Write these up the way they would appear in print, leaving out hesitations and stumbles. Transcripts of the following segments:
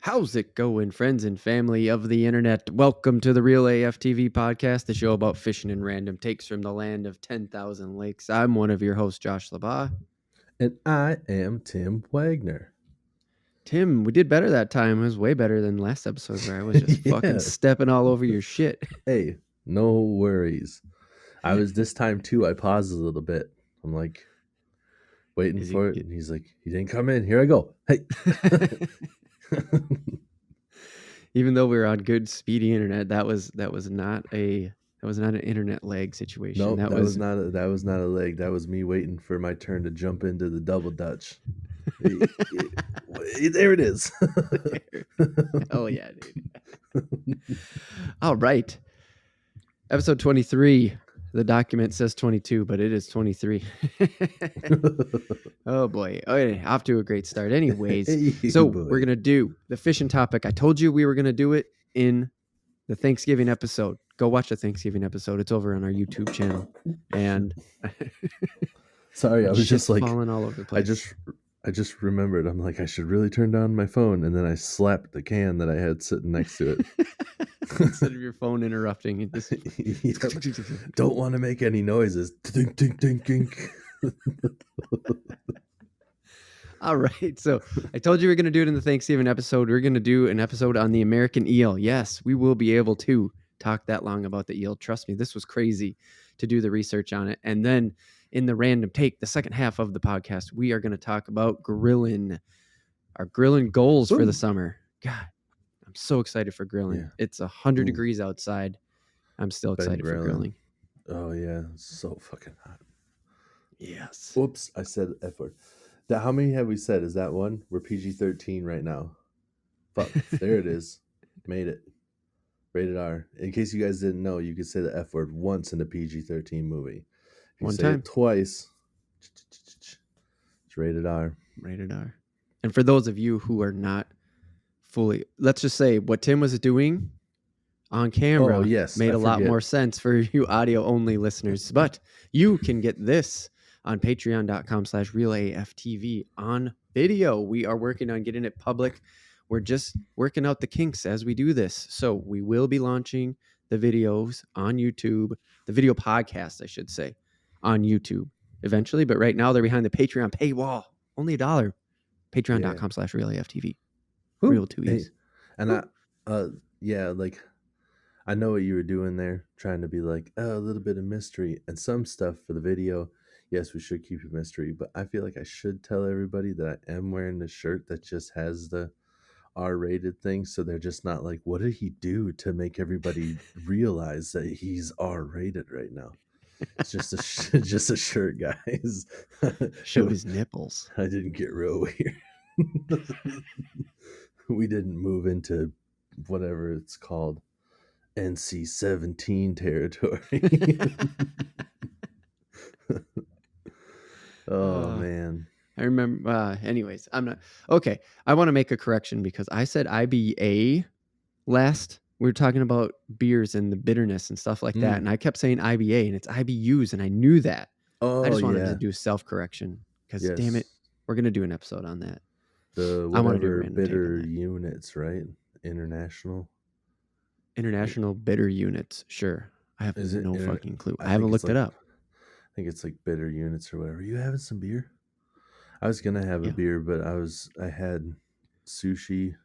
How's it going, friends and family of the internet? Welcome to the Real AF TV podcast, the show about fishing and random takes from the land of 10,000 lakes. I'm one of your hosts, Josh LaBaw. And I am Tim Wagner. Tim, we did better that time. It was way better than last episode where I was just fucking stepping all over your shit. Hey, no worries. I was this time too. I paused a little bit. I'm like waiting for it. And he's like, he didn't come in. Here I go. Hey. Even though we were on good speedy internet, that was not an internet lag situation. No, that was not a lag. That was me waiting for my turn to jump into the double dutch. There it is. Oh yeah, dude. All right. Episode 23. The document says 22, but it is 23. Oh boy. Okay, off to a great start. Anyways, we're going to do the fishing topic. I told you we were going to do it in the Thanksgiving episode. Go watch the Thanksgiving episode. It's over on our YouTube channel. And sorry, I was just like falling all over the place. I just remembered. I'm like, I should really turn down my phone, and then I slapped the can that I had sitting next to it. Instead of your phone interrupting, it just don't want to make any noises. Dink, dink, dink, dink. All right. So I told you we are going to do it in the Thanksgiving episode. We're going to do an episode on the American eel. Yes, we will be able to talk that long about the eel. Trust me, this was crazy to do the research on it. And then in the random take, the second half of the podcast, we are going to talk about grilling, our grilling goals for the summer. God, I'm so excited for grilling. Yeah. It's 100 degrees outside. I'm still excited for grilling. Oh yeah, it's so fucking hot. Yes. Whoops, I said F word. How many have we said? Is that one? We're PG-13 right now. Fuck, there it is. Made it. Rated R. In case you guys didn't know, you could say the F word once in a PG-13 movie. If you one say time. It twice, it's rated R. Rated R. And for those of you who are not fully, let's just say what Tim was doing on camera made a lot more sense for you audio-only listeners. But you can get this on patreon.com/realaftv on video. We are working on getting it public. We're just working out the kinks as we do this. So we will be launching the videos on YouTube, the video podcast, I should say, on YouTube eventually. But right now they're behind the Patreon paywall. Only $1. Patreon.com/realaftv. Real two E's. And like I know what you were doing there, trying to be like, a little bit of mystery and some stuff for the video. Yes, we should keep it mystery, but I feel like I should tell everybody that I am wearing the shirt that just has the R-rated thing, so they're just not like, what did he do to make everybody realize that he's R-rated right now? It's just a shirt, guys. Show his nipples. I didn't get real weird. We didn't move into whatever it's called, NC-17 territory. Oh man, I remember. Anyways, I'm not okay. I want to make a correction because I said IBA last. We were talking about beers and the bitterness and stuff like that, and I kept saying IBA, and it's IBUs, and I knew that. I just wanted to do self-correction because, damn it, we're gonna do an episode on that. The whatever bitter units, right? International bitter units. Sure, I have no fucking clue. I haven't looked it up. I think it's like bitter units or whatever. You having some beer? I was gonna have a beer, but I had sushi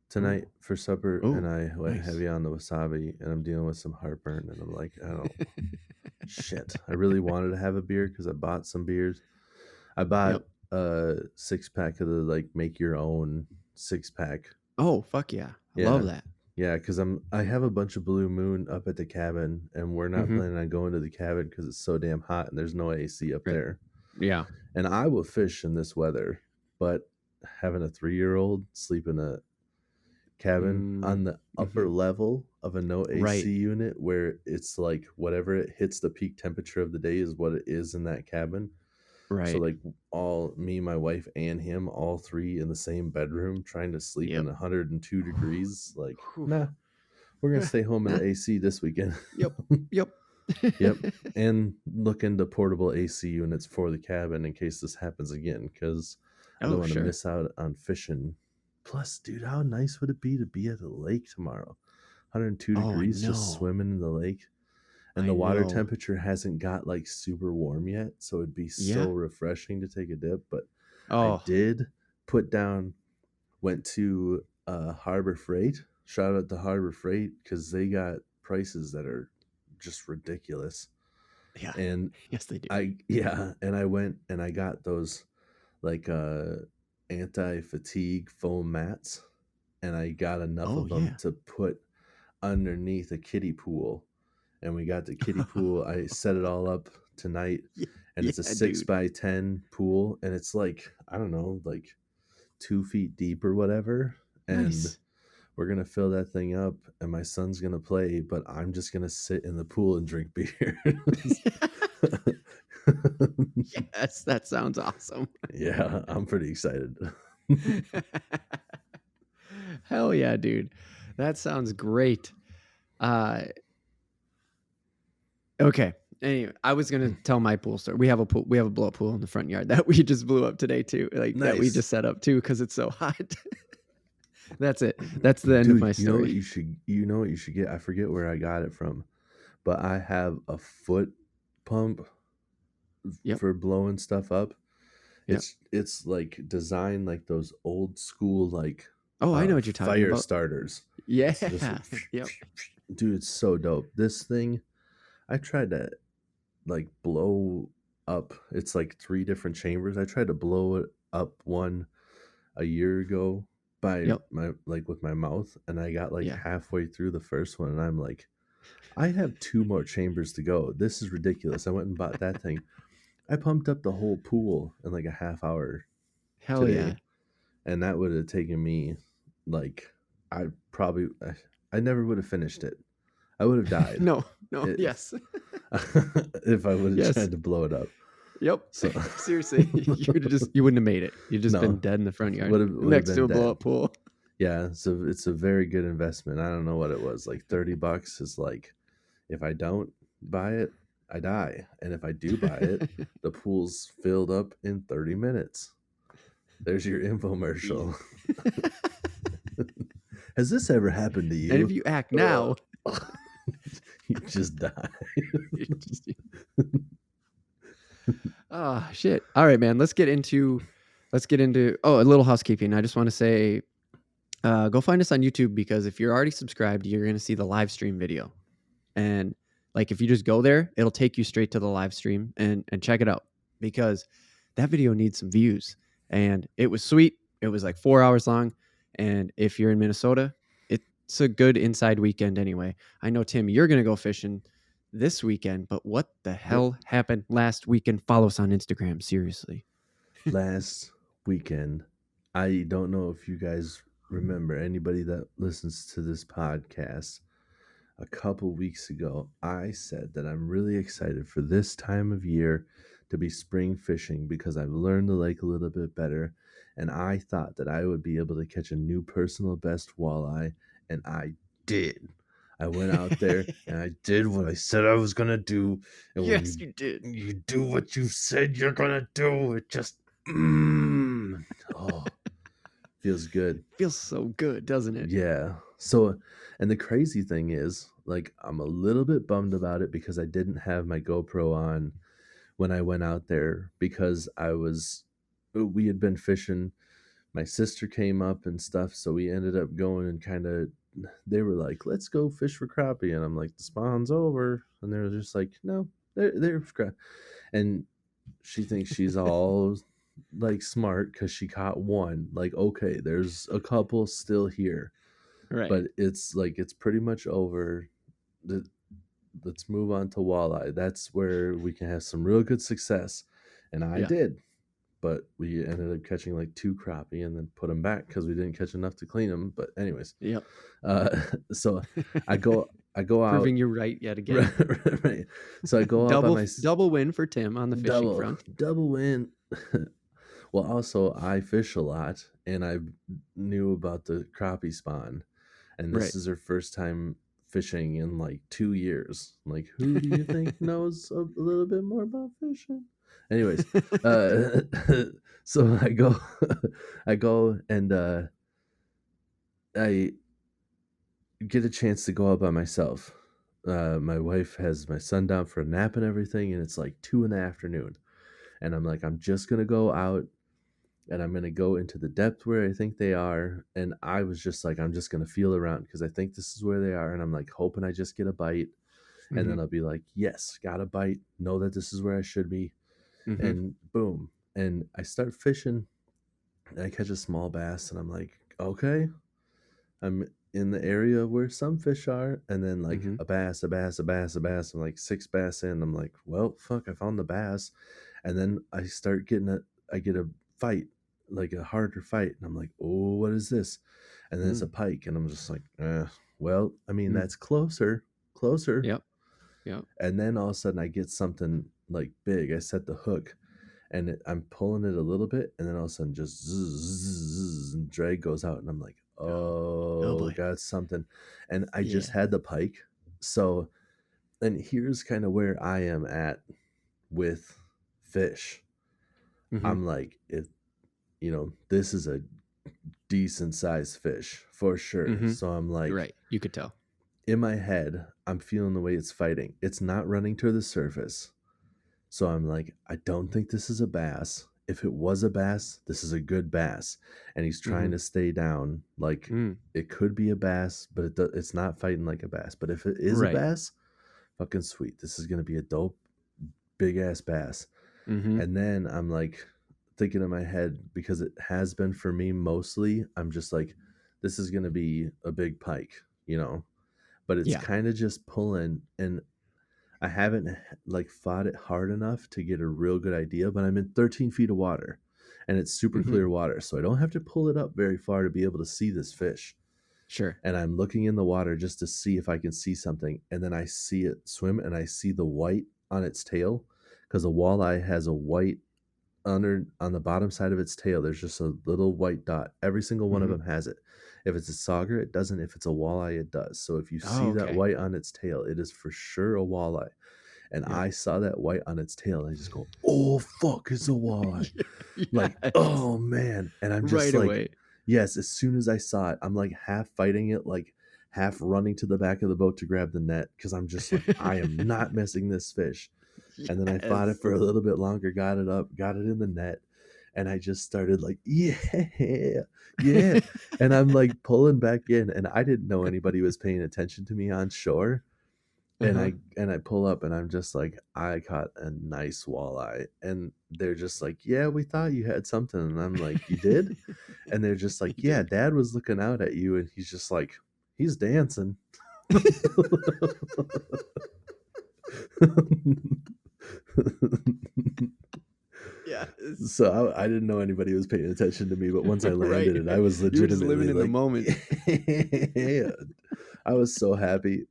tonight for supper, and I went heavy on the wasabi, and I'm dealing with some heartburn, and I'm like, I don't shit. I really wanted to have a beer because I bought some beers. I bought a 6-pack of the like make your own 6-pack. Oh fuck yeah! I love that. Yeah, because I have a bunch of Blue Moon up at the cabin, and we're not planning on going to the cabin because it's so damn hot and there's no AC up there. Yeah, and I will fish in this weather, but having a 3-year-old sleep in a cabin on the upper level of a no AC unit where it's like whatever it hits the peak temperature of the day is what it is in that cabin. Right. So like me, my wife, and him, all three in the same bedroom trying to sleep in 102 degrees. Like, nah, we're going to stay home in the AC this weekend. Yep. And look into portable AC units for the cabin in case this happens again. Because I don't want to miss out on fishing Plus, dude, how nice would it be at the lake tomorrow? 102 Oh, I degrees, just know. swimming in the lake. And I the water know. temperature hasn't got like super warm yet, so it'd be Yeah. so refreshing to take a dip. But I Oh, did put down, went to Harbor Freight. Shout out to Harbor Freight because they got prices that are just ridiculous. yeah. And Yes, they do. and I went and I got those like anti-fatigue foam mats, and I got enough Oh, of them yeah. to put underneath a kiddie pool. And we got the kiddie pool. I set it all up tonight, Yeah, and it's a yeah, 6 dude. by 10 pool, and it's like, I don't know, like 2 feet deep or whatever. And Nice. we're gonna fill that thing up, and my son's gonna play, but I'm just gonna sit in the pool and drink beer. Yes, that sounds awesome. Yeah, I'm pretty excited. Hell yeah, dude. That sounds great. Uh okay. Anyway, I was gonna tell my pool story. We have a pool, we have a blow up pool in the front yard that we just blew up today too. Like that we Nice. just set up too because it's so hot. That's it. That's the end of my Dude, story. you know what you should get? I forget where I got it from, but I have a foot pump Yep. for blowing stuff up. Yep. It's like designed like those old school like Oh, I know what you're talking fire about. starters. Yeah. It's just Yep. dude, it's so dope. This thing, I tried to like blow up. It's like 3 different chambers. I tried to blow it up one a year ago by Yep. my like with my mouth, and I got like Yeah. halfway through the first one, and I'm like, I have 2 more chambers to go. This is ridiculous. I went and bought that thing. I pumped up the whole pool in like a half hour Hell yeah. today, and that would have taken me like I probably I never would have finished it. I would have died No. No. it, Yes. if I would have Yes. tried to blow it up. Yep. So Seriously, you wouldn't have made it. You'd just been no, dead in the front yard would have next to been a blow dead. up pool. Yeah, so it's a very good investment. I don't know what it was, like $30 is like, if I don't buy it, I die, and if I do buy it, the pool's filled up in 30 minutes. There's your infomercial. Has this ever happened to you? And if you act now, you just die. oh shit. All right, man. Let's get into a little housekeeping. I just want to say go find us on YouTube because if you're already subscribed, you're going to see the live stream video. And like if you just go there, it'll take you straight to the live stream and check it out because that video needs some views. And it was sweet. It was like 4 hours long. And if you're in Minnesota, it's a good inside weekend anyway. I know, Tim, you're going to go fishing this weekend, but what the hell happened last weekend? Follow us on Instagram. Seriously. Last weekend, I don't know if you guys remember, anybody that listens to this podcast, a couple weeks ago, I said that I'm really excited for this time of year to be spring fishing because I've learned the lake a little bit better, and I thought that I would be able to catch a new personal best walleye, and I did. I went out there and I did what I said I was gonna do. And when Yes, you did. you do what you said you're gonna do, it just oh, feels good. Feels so good, doesn't it? Yeah. So, and the crazy thing is, like, I'm a little bit bummed about it because I didn't have my GoPro on when I went out there because we had been fishing. My sister came up and stuff, so we ended up going and kind of, they were like, let's go fish for crappie. And I'm like, the spawn's over. And they were just like, no, they're for crappie. And she thinks she's all like smart because she caught one. Like, okay, there's a couple still here, Right. but it's like it's pretty much over. Let's move on to walleye. That's where we can have some real good success, and I did. But we ended up catching like 2 crappie and then put them back because we didn't catch enough to clean them. But anyways, Yep. So I go out, Proving you right yet again. right. So I go out by double win for Tim on the fishing front. Double win. Well, also I fish a lot, and I knew about the crappie spawn, and this is her first time fishing in like 2 years. Like, who do you think knows a little bit more about fishing? Anyways, so I go and I get a chance to go out by myself. My wife has my son down for a nap and everything, and it's like 2 in the afternoon. And I'm like, I'm just gonna go out and I'm gonna go into the depth where I think they are. And I was just like, I'm just gonna feel around because I think this is where they are. And I'm like hoping I just get a bite. And Mm-hmm. then I'll be like, yes, got a bite. Know that this is where I should be. Mm-hmm. And boom. And I start fishing and I catch a small bass and I'm like, okay, I'm in the area where some fish are, and then like Mm-hmm. a bass, a bass, a bass, a bass. I'm like 6 bass in. I'm like, well, fuck, I found the bass, and then I start getting I get a fight, like a harder fight, and I'm like, oh, what is this? And then it's a Mm. pike, and I'm just like, well, I mean, Mm. that's closer, closer. Yep. Yep. And then all of a sudden, I get something like big. I set the hook, and I'm pulling it a little bit, and then all of a sudden, just zzz, zzz, zzz, and drag goes out, and I'm like, Oh. Oh oh, boy. got something, and I just Yeah. had the pike. So, and here's kind of where I am at with fish. Mm-hmm. I'm like, if this is a decent sized fish for sure. Mm-hmm. So I'm like, Right. You could tell. in my head, I'm feeling the way it's fighting. It's not running to the surface. So I'm like, I don't think this is a bass. If it was a bass, this is a good bass. And he's trying Mm-hmm. to stay down. Like Mm. it could be a bass, but it's not fighting like a bass. But if it is a Right. bass, fucking sweet. This is going to be a dope, big ass bass. Mm-hmm. And then I'm like thinking in my head, because it has been for me mostly, I'm just like, this is going to be a big pike, you know? But it's Yeah. kind of just pulling. And I haven't like fought it hard enough to get a real good idea, but I'm in 13 feet of water and it's super Mm-hmm. clear water. So I don't have to pull it up very far to be able to see this fish. Sure. And I'm looking in the water just to see if I can see something. And then I see it swim and I see the white on its tail because a walleye has a white under on the bottom side of its tail. There's just a little white dot. Every single one of Mm-hmm. them has it. If it's a sauger, it doesn't. If it's a walleye, it does. So if you Oh, see that okay. white on its tail, it is for sure a walleye. And Yep. I saw that white on its tail, and I just go, "Oh fuck, it's a walleye!" Like, Yes. oh man, and I'm just Right like, away. yes. As soon as I saw it, I'm like half fighting it, like half running to the back of the boat to grab the net because I'm just like, I am not missing this fish. And then I fought it Yes. for a little bit longer, got it up, got it in the net, and I just started like, yeah, yeah. And I'm like pulling back in, and I didn't know anybody was paying attention to me on shore. And Uh-huh. I pull up and I'm just like, I caught a nice walleye. And they're just like, yeah, we thought you had something. And I'm like, you did? And they're just You like, yeah, did. dad was looking out at you. And he's just like, he's dancing. Yeah. So I didn't know anybody was paying attention to me, but once I Right. landed it, I was You were just legitimately living in the like, moment. yeah, I was so happy.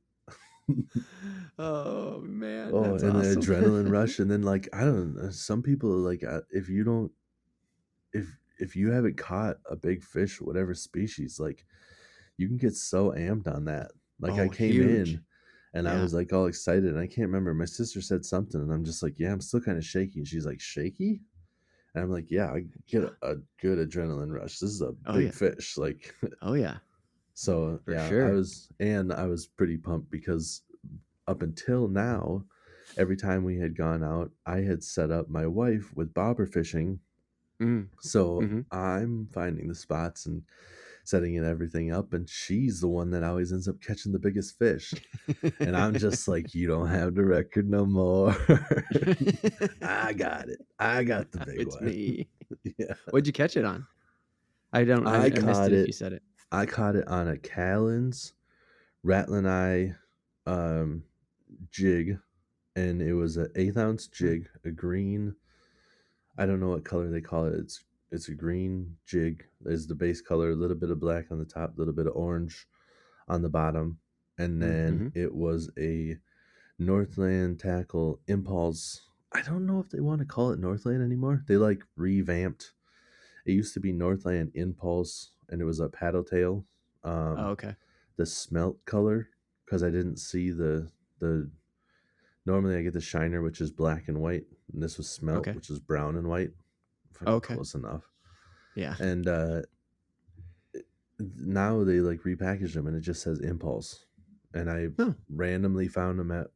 Oh man, Oh, that's and the awesome. adrenaline rush, and then like I don't know, some people like if you don't if you haven't caught a big fish, whatever species, like you can get so amped on that. Like I Oh, came huge. in and I Yeah. was like all excited, and I can't remember. My sister said something, and I'm just like, yeah, I'm still kind of shaky. And she's like, shaky? And I'm like, yeah, I get Yeah. a good adrenaline rush. This is a Oh big yeah. fish. Like, Oh yeah. so For yeah, sure. I was pretty pumped because up until now, every time we had gone out, I had set up my wife with bobber fishing. Mm. So Mm-hmm. I'm finding the spots and setting it everything up, and she's the one that always ends up catching the biggest fish. And I'm just like, you don't have the record no more. I got it. I got the big It's one. me. Yeah. What'd you catch it on? I don't. I I missed caught it if you it. said it. I caught it on a Callan's Rattling Eye um, jig, and it was an 1/8 ounce Mm. jig, a green. I don't know what color they call it. It's a green jig. There's the base color, a little bit of black on the top, a little bit of orange on the bottom, and then Mm-hmm. it was a Northland Tackle Impulse. I don't know if they want to call it Northland anymore. They like revamped. It used to be Northland Impulse, and it was a paddle tail. Oh, Um, okay. the smelt color, because I didn't see the. Normally I get the shiner, which is black and white, and this was smelt, Okay. which is brown and white. Fucking Okay. close enough. Yeah. And now they like repackage them and it just says Impulse. And I No. randomly found them at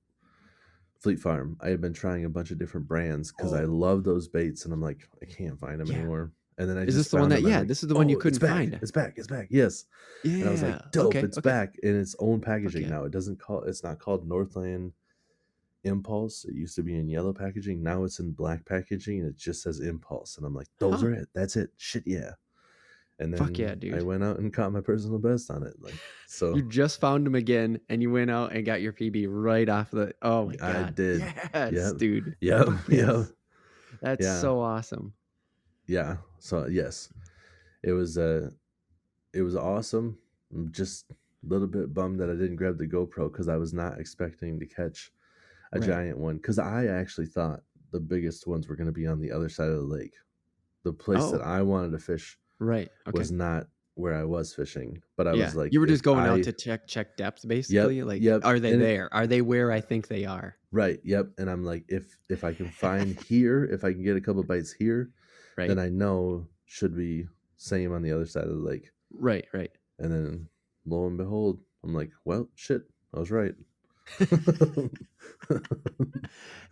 Fleet Farm. I had been trying a bunch of different brands because I Oh, love those baits, and I'm like, I can't find them yeah. anymore. And then I Is this just the one found that? them. I'm Yeah, like, this is the one you oh, it's couldn't back, find. it's back, it's back. Yes. And I was like, Yeah. dope, Okay. it's Okay. back in its own Fuck packaging yeah. now. It's not called Northland Impulse. It used to be in yellow packaging. Now it's in black packaging, and it just says Impulse. And I'm like, those Huh. are it. That's it. Shit, yeah. And Fuck yeah, then I dude. went out and caught my personal best on it. Like, You so just found him again, and you went out and got your PB right off the. Oh my I god. did. Yes, Yep. dude. Yep. Yep. Yes. That's Yeah. so awesome. Yeah. So yes, it was it was awesome. I'm just a little bit bummed that I didn't grab the GoPro because I was not expecting to catch a Right. giant one. Because I actually thought the biggest ones were going to be on the other side of the lake. The place that Oh, I wanted to fish right. Okay. was not where I was fishing. But I Yeah. was like, You were if just going out I, to check depth, yep, basically. Like, yep, are they and it, there? Are they where I think they are? right, yep, and I'm like, if I can find here, if I can get a couple bites here, then Right. I know should be same on the other side of the lake. Right. Right. And then lo and behold, I'm like, well, shit, I was right.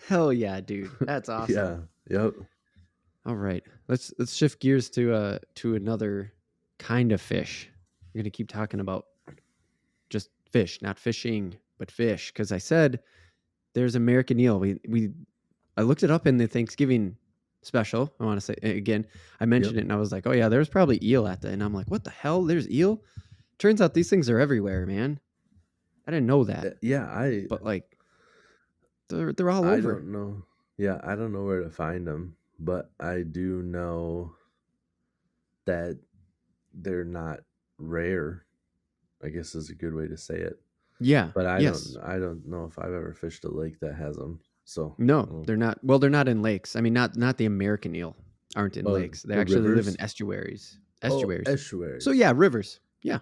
Hell yeah, dude. That's Yeah. awesome. Yep. All right. Let's shift gears to another kind of fish. We're gonna keep talking about just fish, not fishing, but fish. Because I said there's American eel. I looked it up in the Thanksgiving special. I want to say again, I mentioned Yep. it and I was like, oh yeah, there's probably eel at the, and I'm like, what the hell? There's eel? Turns out these things are everywhere, man. I didn't know that, Yeah. but like they're all I over. don't know. Yeah, I don't know where to find them, but I do know that they're not rare. I guess is a good way to say it. Yeah. But Yes. I don't know if I've ever fished a lake that has them. So, No, they're not. Well, they're not in lakes. I mean, not the American eel aren't in oh, lakes. They the actually live in rivers. estuaries. Oh, Estuaries. So estuaries. yeah, rivers. Yeah,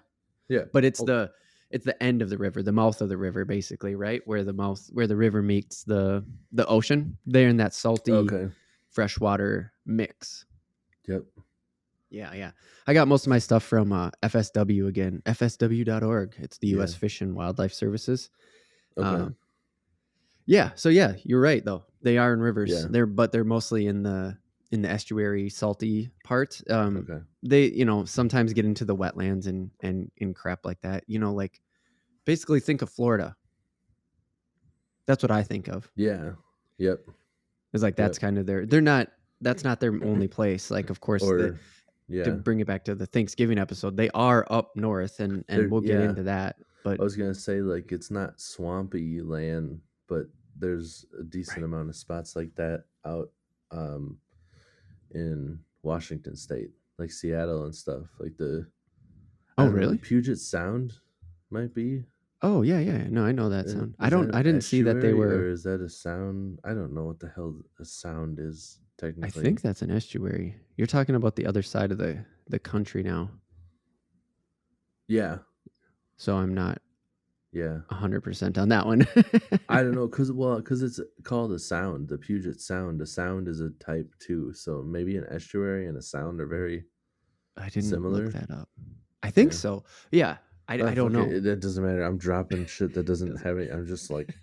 Yeah. but Oh, it's the end of the river, the mouth of the river, basically, right where the river meets the ocean. They're in that salty okay. freshwater mix. Yep. Yeah, yeah. I got most of my stuff from FSW again, fsw.org. It's the Yeah. U.S. Fish and Wildlife Services. Okay. Yeah, so yeah, you're right though. They are in rivers. Yeah. They're mostly in the estuary salty part. Okay. They, sometimes get into the wetlands and crap like that. Like basically think of Florida. That's what I think of. Yeah. Yep. It's like that's Yep. kind of that's not their only place. Like of course Or to yeah. bring it back to the Thanksgiving episode, they are up north and There we'll get yeah. into that. But I was gonna say like it's not swampy land, but there's a decent right. amount of spots like that out um in Washington State, like Seattle and stuff. Like I Oh, don't know, really? like Puget Sound might be. Oh, yeah, yeah. No, I know that sound. Is that I an didn't see that they estuary or were. is that a sound? I don't know what the hell a sound is I technically. think that's an estuary. You're talking about the other side of the country now. Yeah, So I'm not yeah. 100% on that one. I don't know because it's called a sound, the Puget Sound. A sound is a type too, so maybe an estuary and a sound are very I didn't look similar. that up. I think Yeah. so. Yeah. I don't Fuck it, know. that doesn't matter. I'm dropping shit that doesn't have any. I'm just like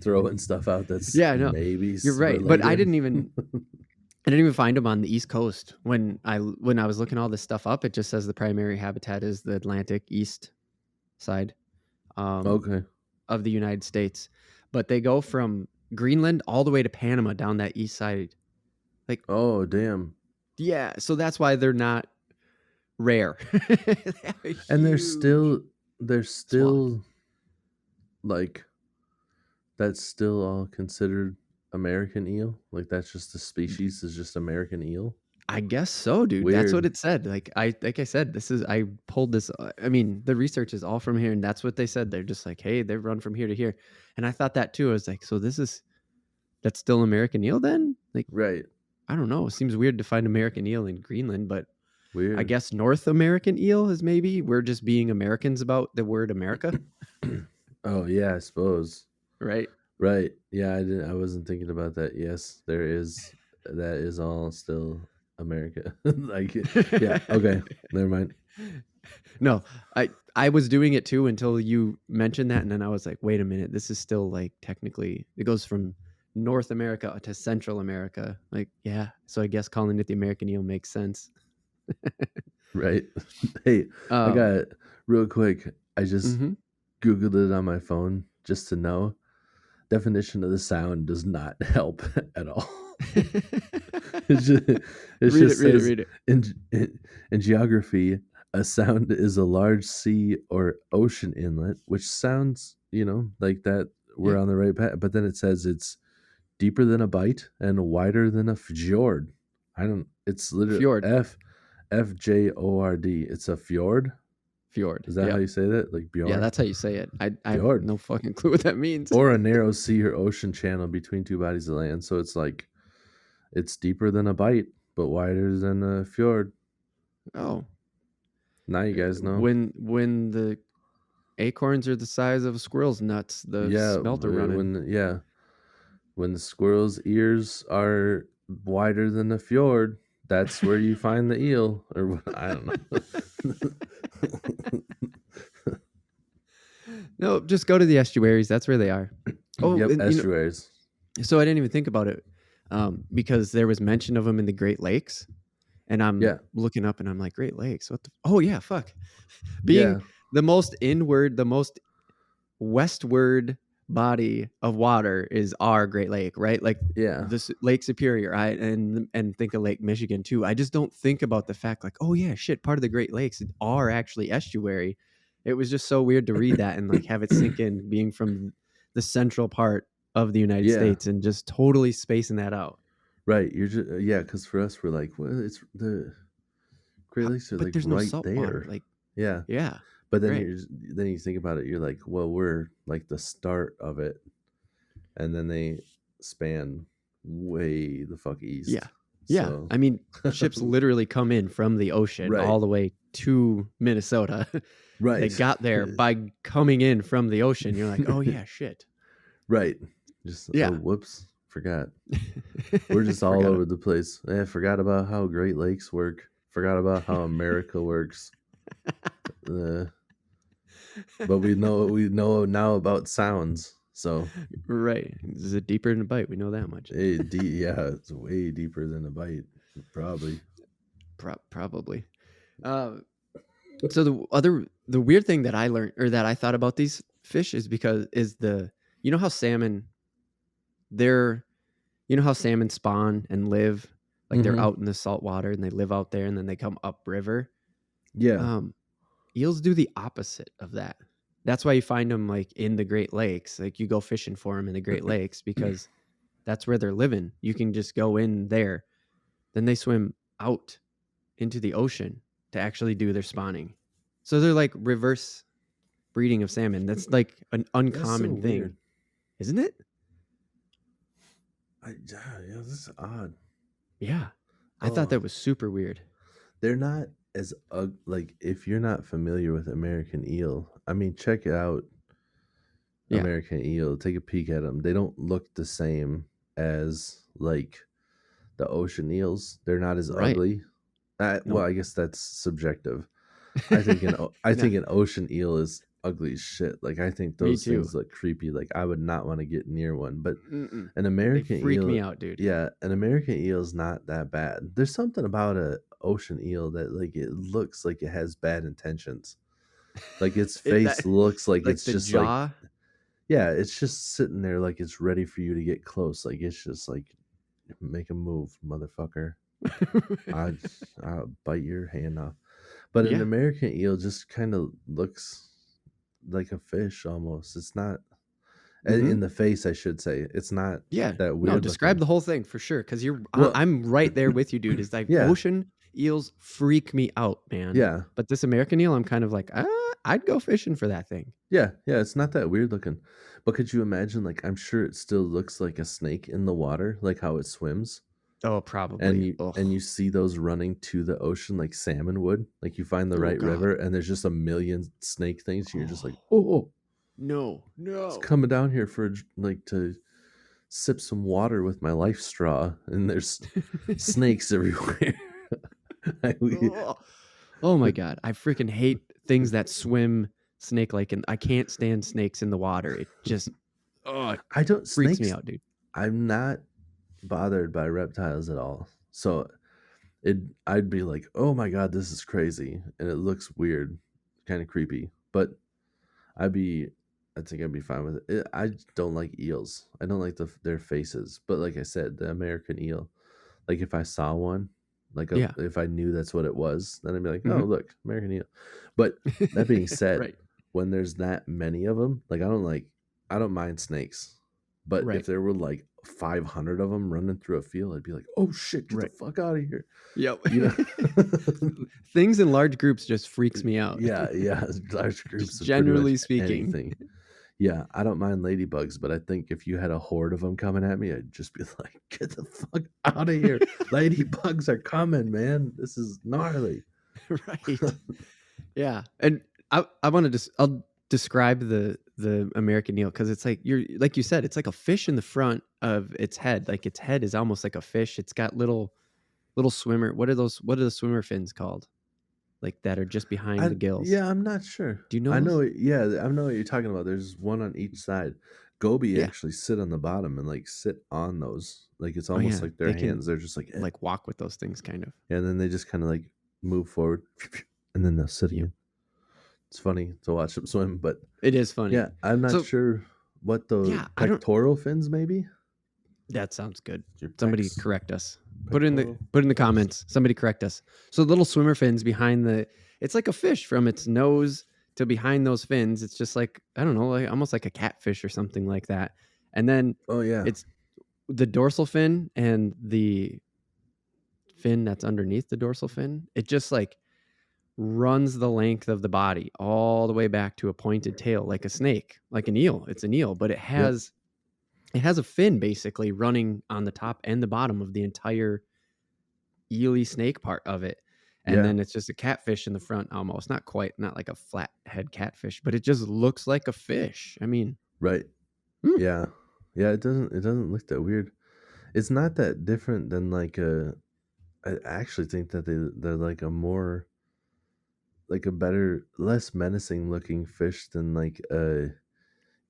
throwing stuff out that's Yeah, no. maybe You're right. But I related. didn't even find them on the East Coast. When I was looking all this stuff up, it just says the primary habitat is the Atlantic East side. Okay. Of the United States, but they go from Greenland all the way to Panama down that east side. Like, Oh damn. yeah, so that's why they're not rare. And Huge they're swath. still like that's still all considered American eel. Like that's just the species is just American eel. I guess so, dude. That's what Weird. it said. Like I said, I pulled this. I mean, the research is all from here, and that's what they said. They're just like, hey, they run from here to here, and I thought that too. I was like, so that's still American eel then? Like, Right. I don't know. It seems weird to find American eel in Greenland, but I Weird. guess North American eel is maybe we're just being Americans about the word America, Oh yeah, I suppose. right? Right. Yeah, I wasn't thinking about that. Yes, there is that is all still America. Like yeah, okay. Never mind. No, I was doing it too until you mentioned that, and then I was like, wait a minute, this is still like technically it goes from North America to Central America. Like, yeah, so I guess calling it the American eel makes sense. Right? Hey, I Um, got real quick. I just mhm. Googled it on my phone just to know. Definition of the sound does not help at all. It just, it Read it, just read it, says read it. in geography, a sound is a large sea or ocean inlet, which sounds, like that we're Yeah, on the right path. But then it says it's deeper than a bite and wider than a fjord. I don't. It's literally fjord, FJORD. It's a fjord. fjord. Is that how Yep. you say that? Like Yeah, Bjorn? that's how you say it. I have Fjord. no fucking clue what that means. Or a narrow sea or ocean channel between two bodies of land. So it's like it's deeper than a bite, but wider than a fjord. Oh, Now you guys know. when the acorns are the size of a squirrel's nuts, the Yeah, smelt are running. when the squirrel's ears are wider than the fjord, that's where you find the eel. Or I don't know. No, just go to the estuaries. That's where they are. Oh, Yep, and, estuaries. so I didn't even think about it because there was mention of them in the Great Lakes, and I'm Yeah, looking up and I'm like, Great Lakes. What the? Oh yeah, fuck. Being yeah, the most inward, the most westward body of water is our Great Lake, right? Like yeah. this Lake Superior, and think of Lake Michigan too. I just don't think about the fact like, oh yeah, shit, part of the Great Lakes are actually estuary. It was just so weird to read that and like have it sink in, being from the central part of the United Yeah, States and just totally spacing that out. right. You're just yeah, because for us, we're like, well, it's the Great Lakes are But like there's no right salt water. there. Like, Yeah, yeah, but then right. you think about it, you're like, well, we're like the start of it, and then they span way the fuck Yeah. east. Yeah. So, I mean, ships literally come in from the ocean right, all the way to Minnesota. They right, got there by coming in from the ocean. You're like, oh, yeah, shit. right. Just oh, Yeah. whoops, forgot. We're just all Forgot it. over the place. I forgot about how Great Lakes work. Forgot about how America works. Uh, but we know now about sounds. So Right. Is it deeper than a bite? We know that much. yeah, it's way deeper than a bite, probably. Probably. Uh, so the weird thing that I learned or that I thought about these fish is because is you know how salmon they're you know how salmon spawn and live like they're Mm-hmm. out in the salt water and they live out there and then they come upriver. Yeah, Um, eels do the opposite of that. That's why you find them like in the Great Lakes. Like you go fishing for them in the Great Lakes because that's where they're living. You can just go in there. Then they swim out into the ocean to actually do their spawning. So they're like reverse breeding of salmon. That's like an that's so uncommon thing, weird. isn't it? Yeah, this is odd. Yeah. I thought Oh, that was super weird. they're not as like if you're not familiar with American eel. I mean, check it out. Yeah. American eel. Take a peek at them. They don't look the same as like the ocean eels. They're not as Right. ugly. Well, Nope. I guess that's subjective. I Nah, think an ocean eel is ugly as shit. Like I think me those too. things look creepy. Like I would not want to get near one. But Mm-mm. an They American freak eel, me out, dude. yeah, an American eel is not that bad. There's something about a ocean eel that like it looks like it has bad intentions. Like its It that face looks like like it's the just like jaw. yeah, it's just sitting there like it's ready for you to get close. Like it's just like make a move, motherfucker. I I'll bite your hand off. But an Yeah. American eel just kind of looks like a fish almost. It's not Mm-hmm. in the face, I should say. It's not Yeah. that No, weird describe looking. the whole thing for sure. Cause Well, I'm right there with you, dude. It's like yeah, ocean eels freak me out, man. yeah, But this American eel, I'm kind of like, I'd go fishing for that thing. yeah, yeah. It's not that weird looking. But could you imagine? Like, I'm sure it still looks like a snake in the water, like how it swims. Oh, And probably. you Oh, see those running to the ocean like salmon would. Like you find the oh right river, God. and there's just a million snake things. And you're just like, Oh, oh, no, it's no. coming down here for like to sip some water with my life straw, and there's snakes everywhere. I, we, Oh. Oh my God. I freaking hate things that swim snake like, and I can't stand snakes in the water. It just, oh, it I don't freaks me snakes. out, dude. I'm not bothered by reptiles at all. So I'd be like, oh my god, this is crazy, and it looks weird, kind of creepy. But I'd be, I think I'd be fine with it. I don't like eels. I don't like their faces. But like I said, the American eel. Like if I saw one, Yeah. if I knew that's what it was, then I'd be like, oh Hmm. look, American eel. But that being said, Right. when there's that many of them, like I don't mind snakes. But if Right. there were like 500 of them running through a field, I'd be like, oh shit, get the Right. fuck out of here. Yep. You know? Things in large groups just freaks me out. Yeah, yeah. Large Just groups of pretty much generally speaking. anything. Yeah, I don't mind ladybugs, but I think if you had a horde of them coming at me, I'd just be like, get the fuck out of here. Ladybugs are coming, man. This is gnarly. Right. Yeah. And I want to I'll describe the American eel, because it's like like you said, it's like a fish in the front of its head. Like its head is almost like a fish. It's got little swimmer. What are the swimmer fins called? Like that are just behind the gills. Yeah, I'm not sure. Do you know I know those? yeah, I know what you're talking about. There's one on each side. Goby Yeah. actually sit on the bottom and like sit on those. Like it's Oh almost yeah. like their They can hands. They're just like, like walk with those things kind of. and then they just kind of like move forward and then they'll sit Yep. again. It's funny to watch them swim, but It is funny. yeah, I'm not So sure what the yeah, I don't. pectoral fins maybe. That sounds good. Your Somebody pecs, correct us. pectoral. Put in the comments. Somebody correct us. So the little swimmer fins behind it's like a fish from its nose to behind those fins. It's just like, I don't know, like almost like a catfish or something like that. And then Oh yeah, it's the dorsal fin and the fin that's underneath the dorsal fin. It just like runs the length of the body all the way back to a pointed tail, like a snake, like an eel. It's an eel, but yep, it has a fin basically running on the top and the bottom of the entire eely snake part of it. And yeah, then it's just a catfish in the front almost. Not quite, not like a flat head catfish, but it just looks like a fish. I mean, right, hmm, yeah, yeah. It doesn't look that weird. It's not that different than like a. I actually think that they're like a more like a better, less menacing looking fish than like a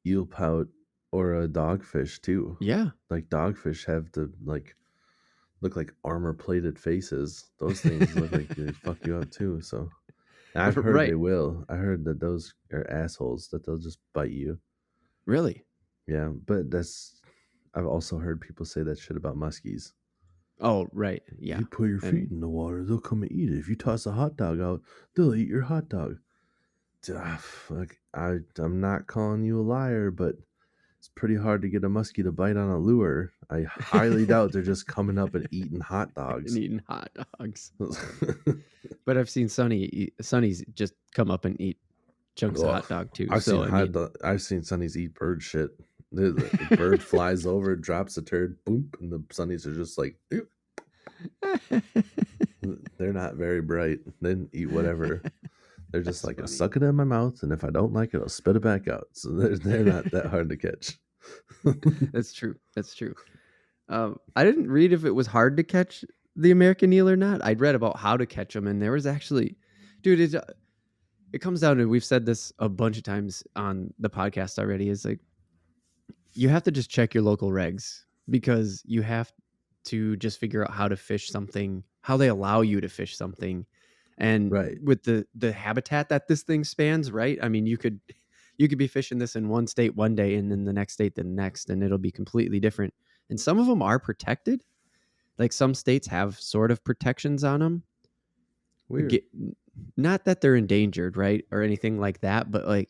eel pout or a dogfish too. yeah. Like dogfish have the like look like armor plated faces. Those things look like they fuck you up too. So I've heard they Right. will. I heard that those are assholes that they'll just bite you. Really? Yeah, but that's I've also heard people say that shit about muskies. Oh, right. If Yeah. you put your feet And in the water, they'll come and eat it. If you toss a hot dog out, they'll eat your hot dog. Fuck, I'm not calling you a liar, but it's pretty hard to get a muskie to bite on a lure. I highly doubt they're just coming up and eating hot and dogs. eating hot dogs. But I've seen Sonny's just come up and eat chunks of Ugh. hot dog too. I've So seen I mean, I've seen sunnies eat bird shit. The bird flies over, drops a turd, boom, and the sunnies are just like, "Ew." They're not very bright. They eat whatever. They're just that's like, I'll funny. suck it in my mouth, and if I don't like it, I'll spit it back out. So they're not that hard to catch. That's true. That's true. I didn't read if it was hard to catch the American eel or not. I'd read about how to catch them, and there was actually, dude, it comes down to, we've said this a bunch of times on the podcast already, is like you have to just check your local regs, because you have to just figure out how to fish something, how they allow you to fish something. And Right. with the habitat that this thing spans, right? I mean, you could be fishing this in one state one day and then the next state the next, and it'll be completely different. And some of them are protected. Like some states have sort of protections on them. Weird. Not that they're endangered, right? Or anything like that, but like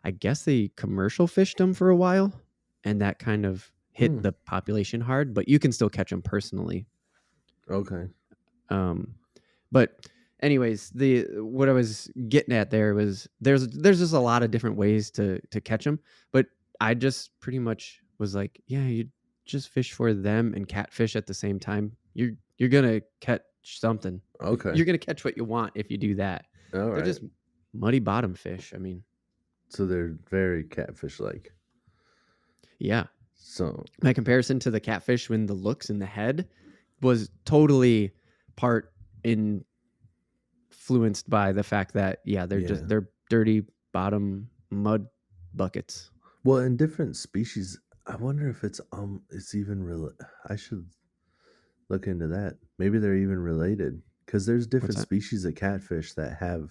I guess they commercial fished them for a while, and that kind of hit the population hard, but you can still catch them personally. Okay. But anyways, what I was getting at there was there's just a lot of different ways to catch them, but I just pretty much was like, yeah, you just fish for them and catfish at the same time. You're gonna catch something. Okay. You're gonna catch what you want if you do that. All They're right. just muddy bottom fish. I mean, So they're very catfish like. yeah. So My comparison to the catfish when the looks in the head was totally part in influenced by the fact that they're dirty bottom mud buckets. Well, in different species, I wonder if it's even real. I should look into that. Maybe they're even related because there's What's different that? species of catfish that have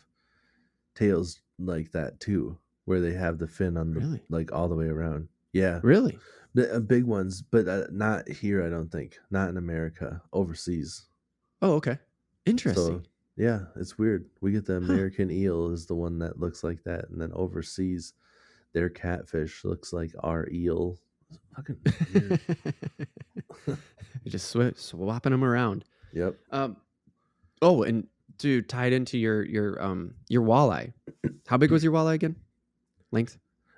tails like that too, where they have the fin on the Really? like all the way around. Yeah, Really? the big ones, but not here. I don't think. Not in America. Overseas. Oh, okay. So Interesting. yeah, it's weird. We get the Huh. American eel is the one that looks like that, and then overseas, their catfish looks like our eel. It's fucking weird. You're just swapping them around. Yep. Um, oh, and to tie it into your walleye. How big was your walleye again? Length?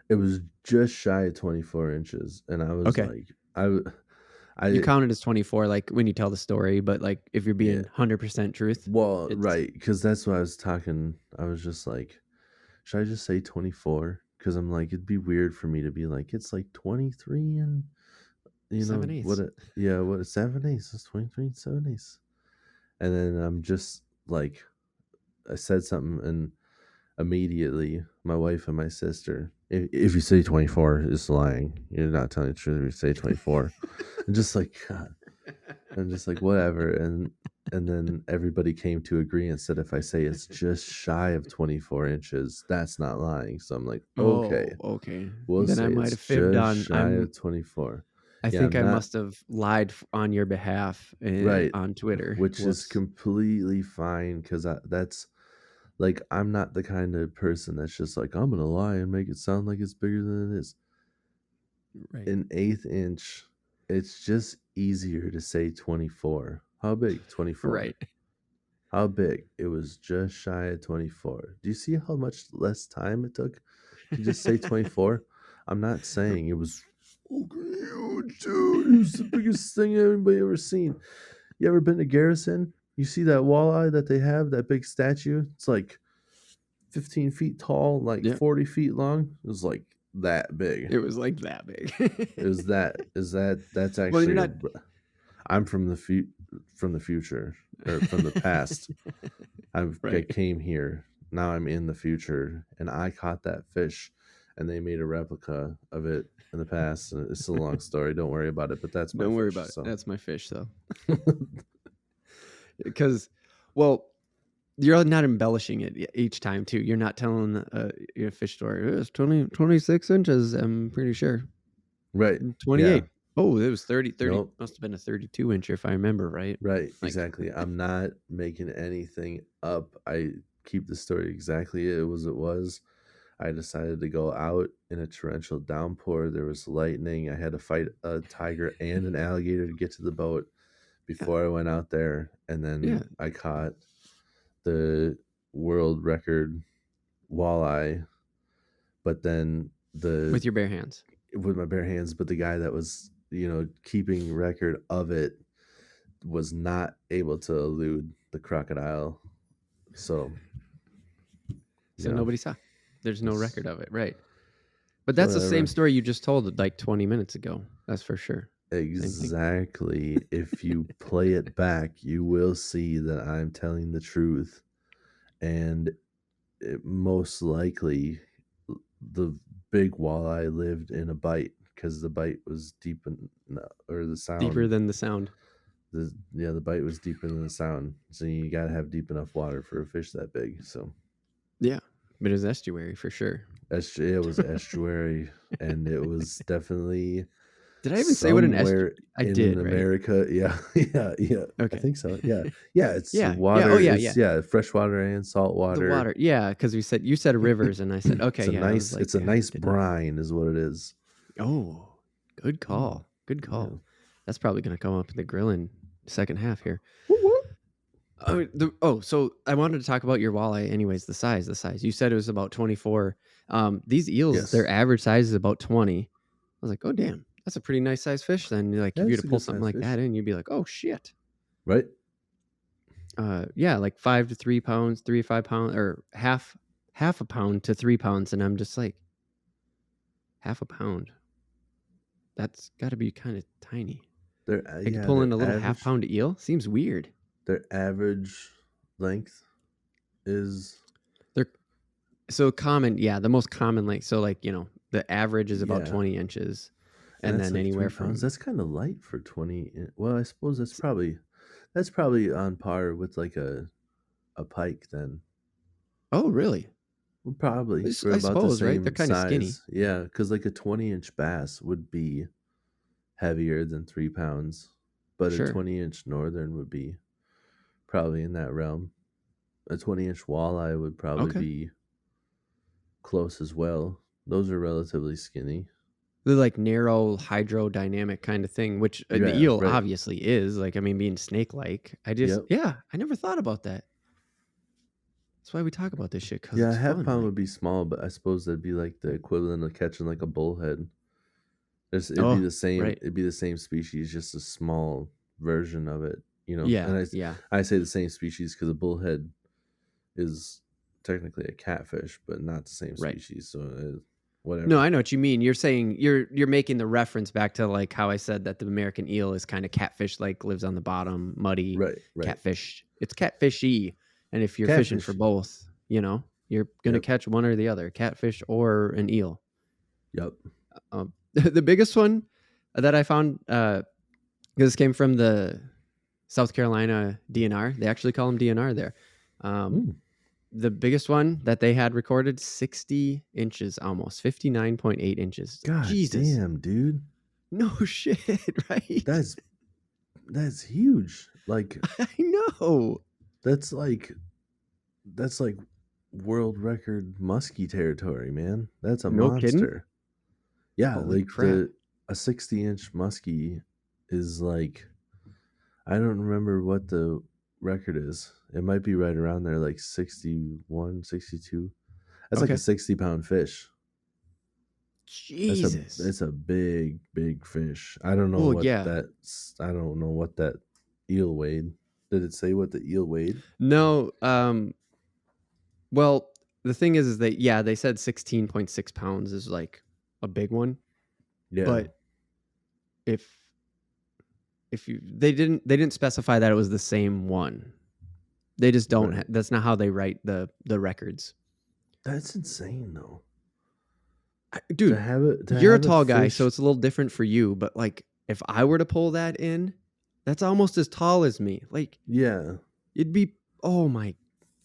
It was just shy of 24 inches, and I was Okay. like, You I, count it as 24, like when you tell the story, but like if you're yeah. being 100% truth, Well, it's right, because that's what I was talking. I was just like, should I just say 24? Because I'm like, it'd be weird for me to be like, it's like 23 and seven what eighths. it, yeah, what a 7/8 is 23 and 7/8. And then I'm just like, I said something, and immediately my wife and my sister, if you say 24, is lying. You're not telling the truth if you say 24. And just like, God, and just like, whatever. And then everybody came to agreement, said if I say it's just shy of 24 inches, that's not lying. So I'm like, okay, Oh, okay. we'll Then I say might it's have fibbed just on. shy of 24. I Yeah, think I'm I not must have lied on your behalf right, on Twitter. which is Whoops. completely fine because that's like, I'm not the kind of person that's just like, I'm gonna lie and make it sound like it's bigger than it is. Right. An eighth inch, it's just easier to say 24. How big? 24. Right. How big? It was just shy of 24. Do you see how much less time it took to just say 24? I'm not saying it was fucking huge, dude. It was the biggest thing anybody ever seen. You ever been to Garrison? You see that walleye that they have, that big statue? It's like 15 feet tall, like Yep. 40 feet long. It was like that big. It was like that big. Is that's Well, you're actually a. not. I'm from the future, or from the past. I Right. came here. Now I'm in the future, and I caught that fish, and they made a replica of it in the past. And it's a long story. Don't worry about it. But that's my Don't worry fish. about it. So That's my fish, though. Because, well, you're not embellishing it each time, too. You're not telling a fish story. It's 26 inches, I'm pretty sure. right, yeah, 28. Oh, it was 30. 30 nope, must have been a 32 inch if I remember right. right, Like, exactly. I'm not making anything up. I keep the story exactly it was. It was. I decided to go out in a torrential downpour. There was lightning. I had to fight a tiger and an alligator to get to the boat yeah, before I went out there. And yeah, then I caught the world record walleye, but then with your bare hands. with my bare hands, but the guy that was, keeping record of it was not able to elude the crocodile. So, So yeah, nobody saw. There's no it's, record of it, right? But it's that's the same whatever. story you just told like 20 minutes ago. That's for sure. Same thing. Exactly. If you play it back, you will see that I'm telling the truth. And most likely, the big walleye lived in a bite because the bite was deep in, or the Deeper sound. than the sound. The bite was deeper than the sound. So you got to have deep enough water for a fish that big. So Yeah. But it was estuary for sure. it was estuary, and it was definitely Did I even say what an estuary? somewhere I in did, right? America. Yeah, yeah. I Okay. think so. Yeah, yeah. It's Yeah. Yeah. Oh, water. yeah. Yeah. It's fresh water and salt The water. water. Yeah. Because you said rivers, and I said, okay. Yeah. I was like, It's a yeah, I nice did know. brine, is what it is. Oh, good Mm, call. Good yeah. call. That's probably going to come up in the grilling second half here. Whoop, whoop. So I wanted to talk about your walleye. Anyways, the size. You said it was about 24. These eels, their Yes, average size is about 20. I was like, oh damn, that's a pretty nice size fish. Then like, if you were that's to a pull good something sized like fish, that in, you'd be like, oh shit. right? Yeah, like 5 to 3 pounds, 3 to 5 pounds, or half a pound to 3 pounds, and I'm just like, half a pound. That's got to be kind of tiny. Their Like yeah, pulling a little half pound eel seems weird. their average length is. They're so common. Yeah, the most common length. So like the average is about Yeah, 20 inches, and and that's then like anywhere 3 pounds. from. That's kind of light for 20. Well, I suppose that's probably on par with like a pike then. Oh, really? Well, probably for I about the suppose, right? They're same kind of skinny. size. Yeah, because like a 20-inch bass would be heavier than 3 pounds, but a Sure. 20-inch northern would be probably in that realm. A 20-inch walleye would probably Okay. be close as well. Those are relatively skinny. The like narrow hydrodynamic kind of thing, which the Yeah, eel right. obviously is. Like, I mean, being snake-like. Yep. I never thought about that. That's why we talk about this shit, because Yeah, a it's half fun. pound Like, would be small, but I suppose that'd be like the equivalent of catching like a bullhead. It'd be oh, the same. right. It'd be the same species, just a small version of it. And Yeah, I, yeah, I say the same species because a bullhead is technically a catfish, but not the same right. species. So No, whatever. I know what you mean. You're saying you're making the reference back to like how I said that the American eel is kind of catfish, like lives on the bottom, muddy Right, right. catfish. It's catfishy, and if you're fishing for Catfish. both, you're gonna Yep. catch one or the other, catfish or an eel. Yep. The biggest one that I found, this came from the South Carolina DNR. They actually call them DNR there. Um, Mm. the biggest one that they had recorded 60 inches, almost 59.8 inches. God Jesus. damn, dude. No shit, right? That's that's huge. Like I know. that's like that's like world record muskie territory, man. That's a No kidding. monster. Yeah, Holy like crap. a 60-inch muskie is like I don't remember what the record is. It might be right around there, like 61, 62. That's like a Okay. 60-pound fish. That's a Jesus. it's a big, big fish. I don't know Well, what yeah. that eel weighed. Did it say what the eel weighed? No, well, the thing is that, yeah, they said 16.6 pounds is like a big one. Yeah, But if they didn't specify that it was the same one. They just don't. right. That's not how they write the records. That's insane though. To Dude, have it to you're a have a tall guy, so fish. it's a little different for you. But like, if I were to pull that in, that's almost as tall as me. Like, Yeah. it'd be. Oh my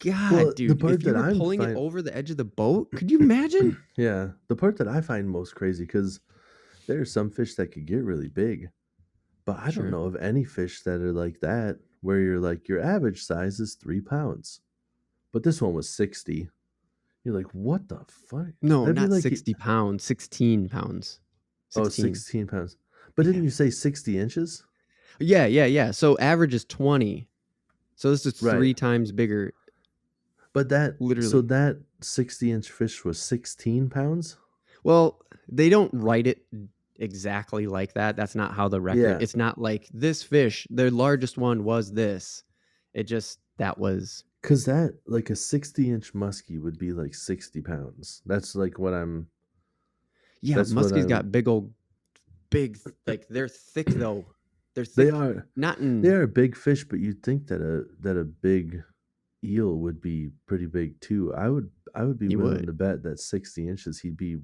god, Well, the dude! part If you that were I'm pulling it fine. over the edge of the boat, could you imagine? Yeah, the part that I find most crazy because there are some fish that could get really big, but I don't Sure. know of any fish that are like that where you're like your average size is 3 pounds, but this one was 60. You're like, what the fuck? No, That'd be not like 60 pounds. 16 pounds. oh 16. 16 pounds. But didn't Yeah. you say 60 inches? Yeah, yeah, yeah. So average is 20. So this is Right. 3 times bigger, But literally. that 60-inch fish was 16 pounds? Well, they don't write it exactly like that. That's not how the record. Yeah. It's not like this fish, the largest one was this. It just that was. Cause that like a 60-inch muskie would be like 60 pounds. That's like what I'm Yeah, that's what muskies I'm got big, like they're thick though. They're they thick, are not they in. are big fish, but you'd think that a big eel would be pretty big too. I would be You willing would. to bet that 60 inches he'd be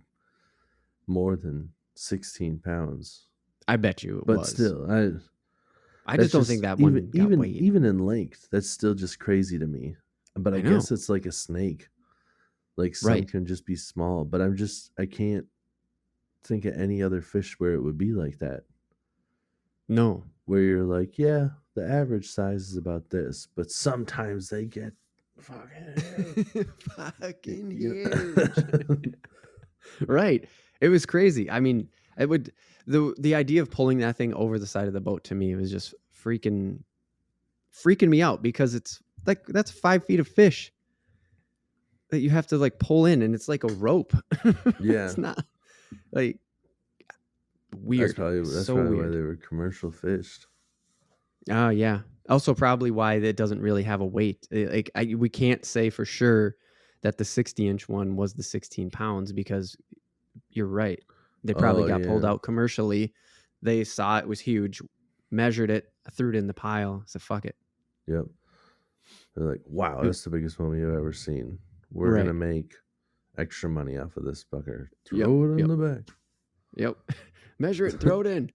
more than 16 pounds. I bet you it But was. still, I just that's don't think just that even one got even weight. even in length, that's still just crazy to me. But I I know. guess it's like a snake. Like some Right. can just be small, but I can't think of any other fish where it would be like that. No. Where you're like, yeah, the average size is about this, but sometimes they get fucking Fucking you huge. Right. It was crazy. I mean, it would the idea of pulling that thing over the side of the boat to me was just freaking me out, because it's like that's 5 feet of fish that you have to like pull in, and it's like a rope. Yeah, It's not like that's weird. probably that's So probably why weird. they were commercial fished. Oh yeah. Also, probably why it doesn't really have a weight. Like we can't say for sure that the 60-inch one was the 16 pounds, because you're right. They probably Oh got pulled yeah, out commercially. They saw it was huge, measured it, threw it in the pile. So fuck it. yep. They're like, wow, that's the biggest one we've ever seen. We're Right. gonna make extra money off of this fucker. Yep. Throw it in Yep. the bag. Yep. Measure it and throw it in.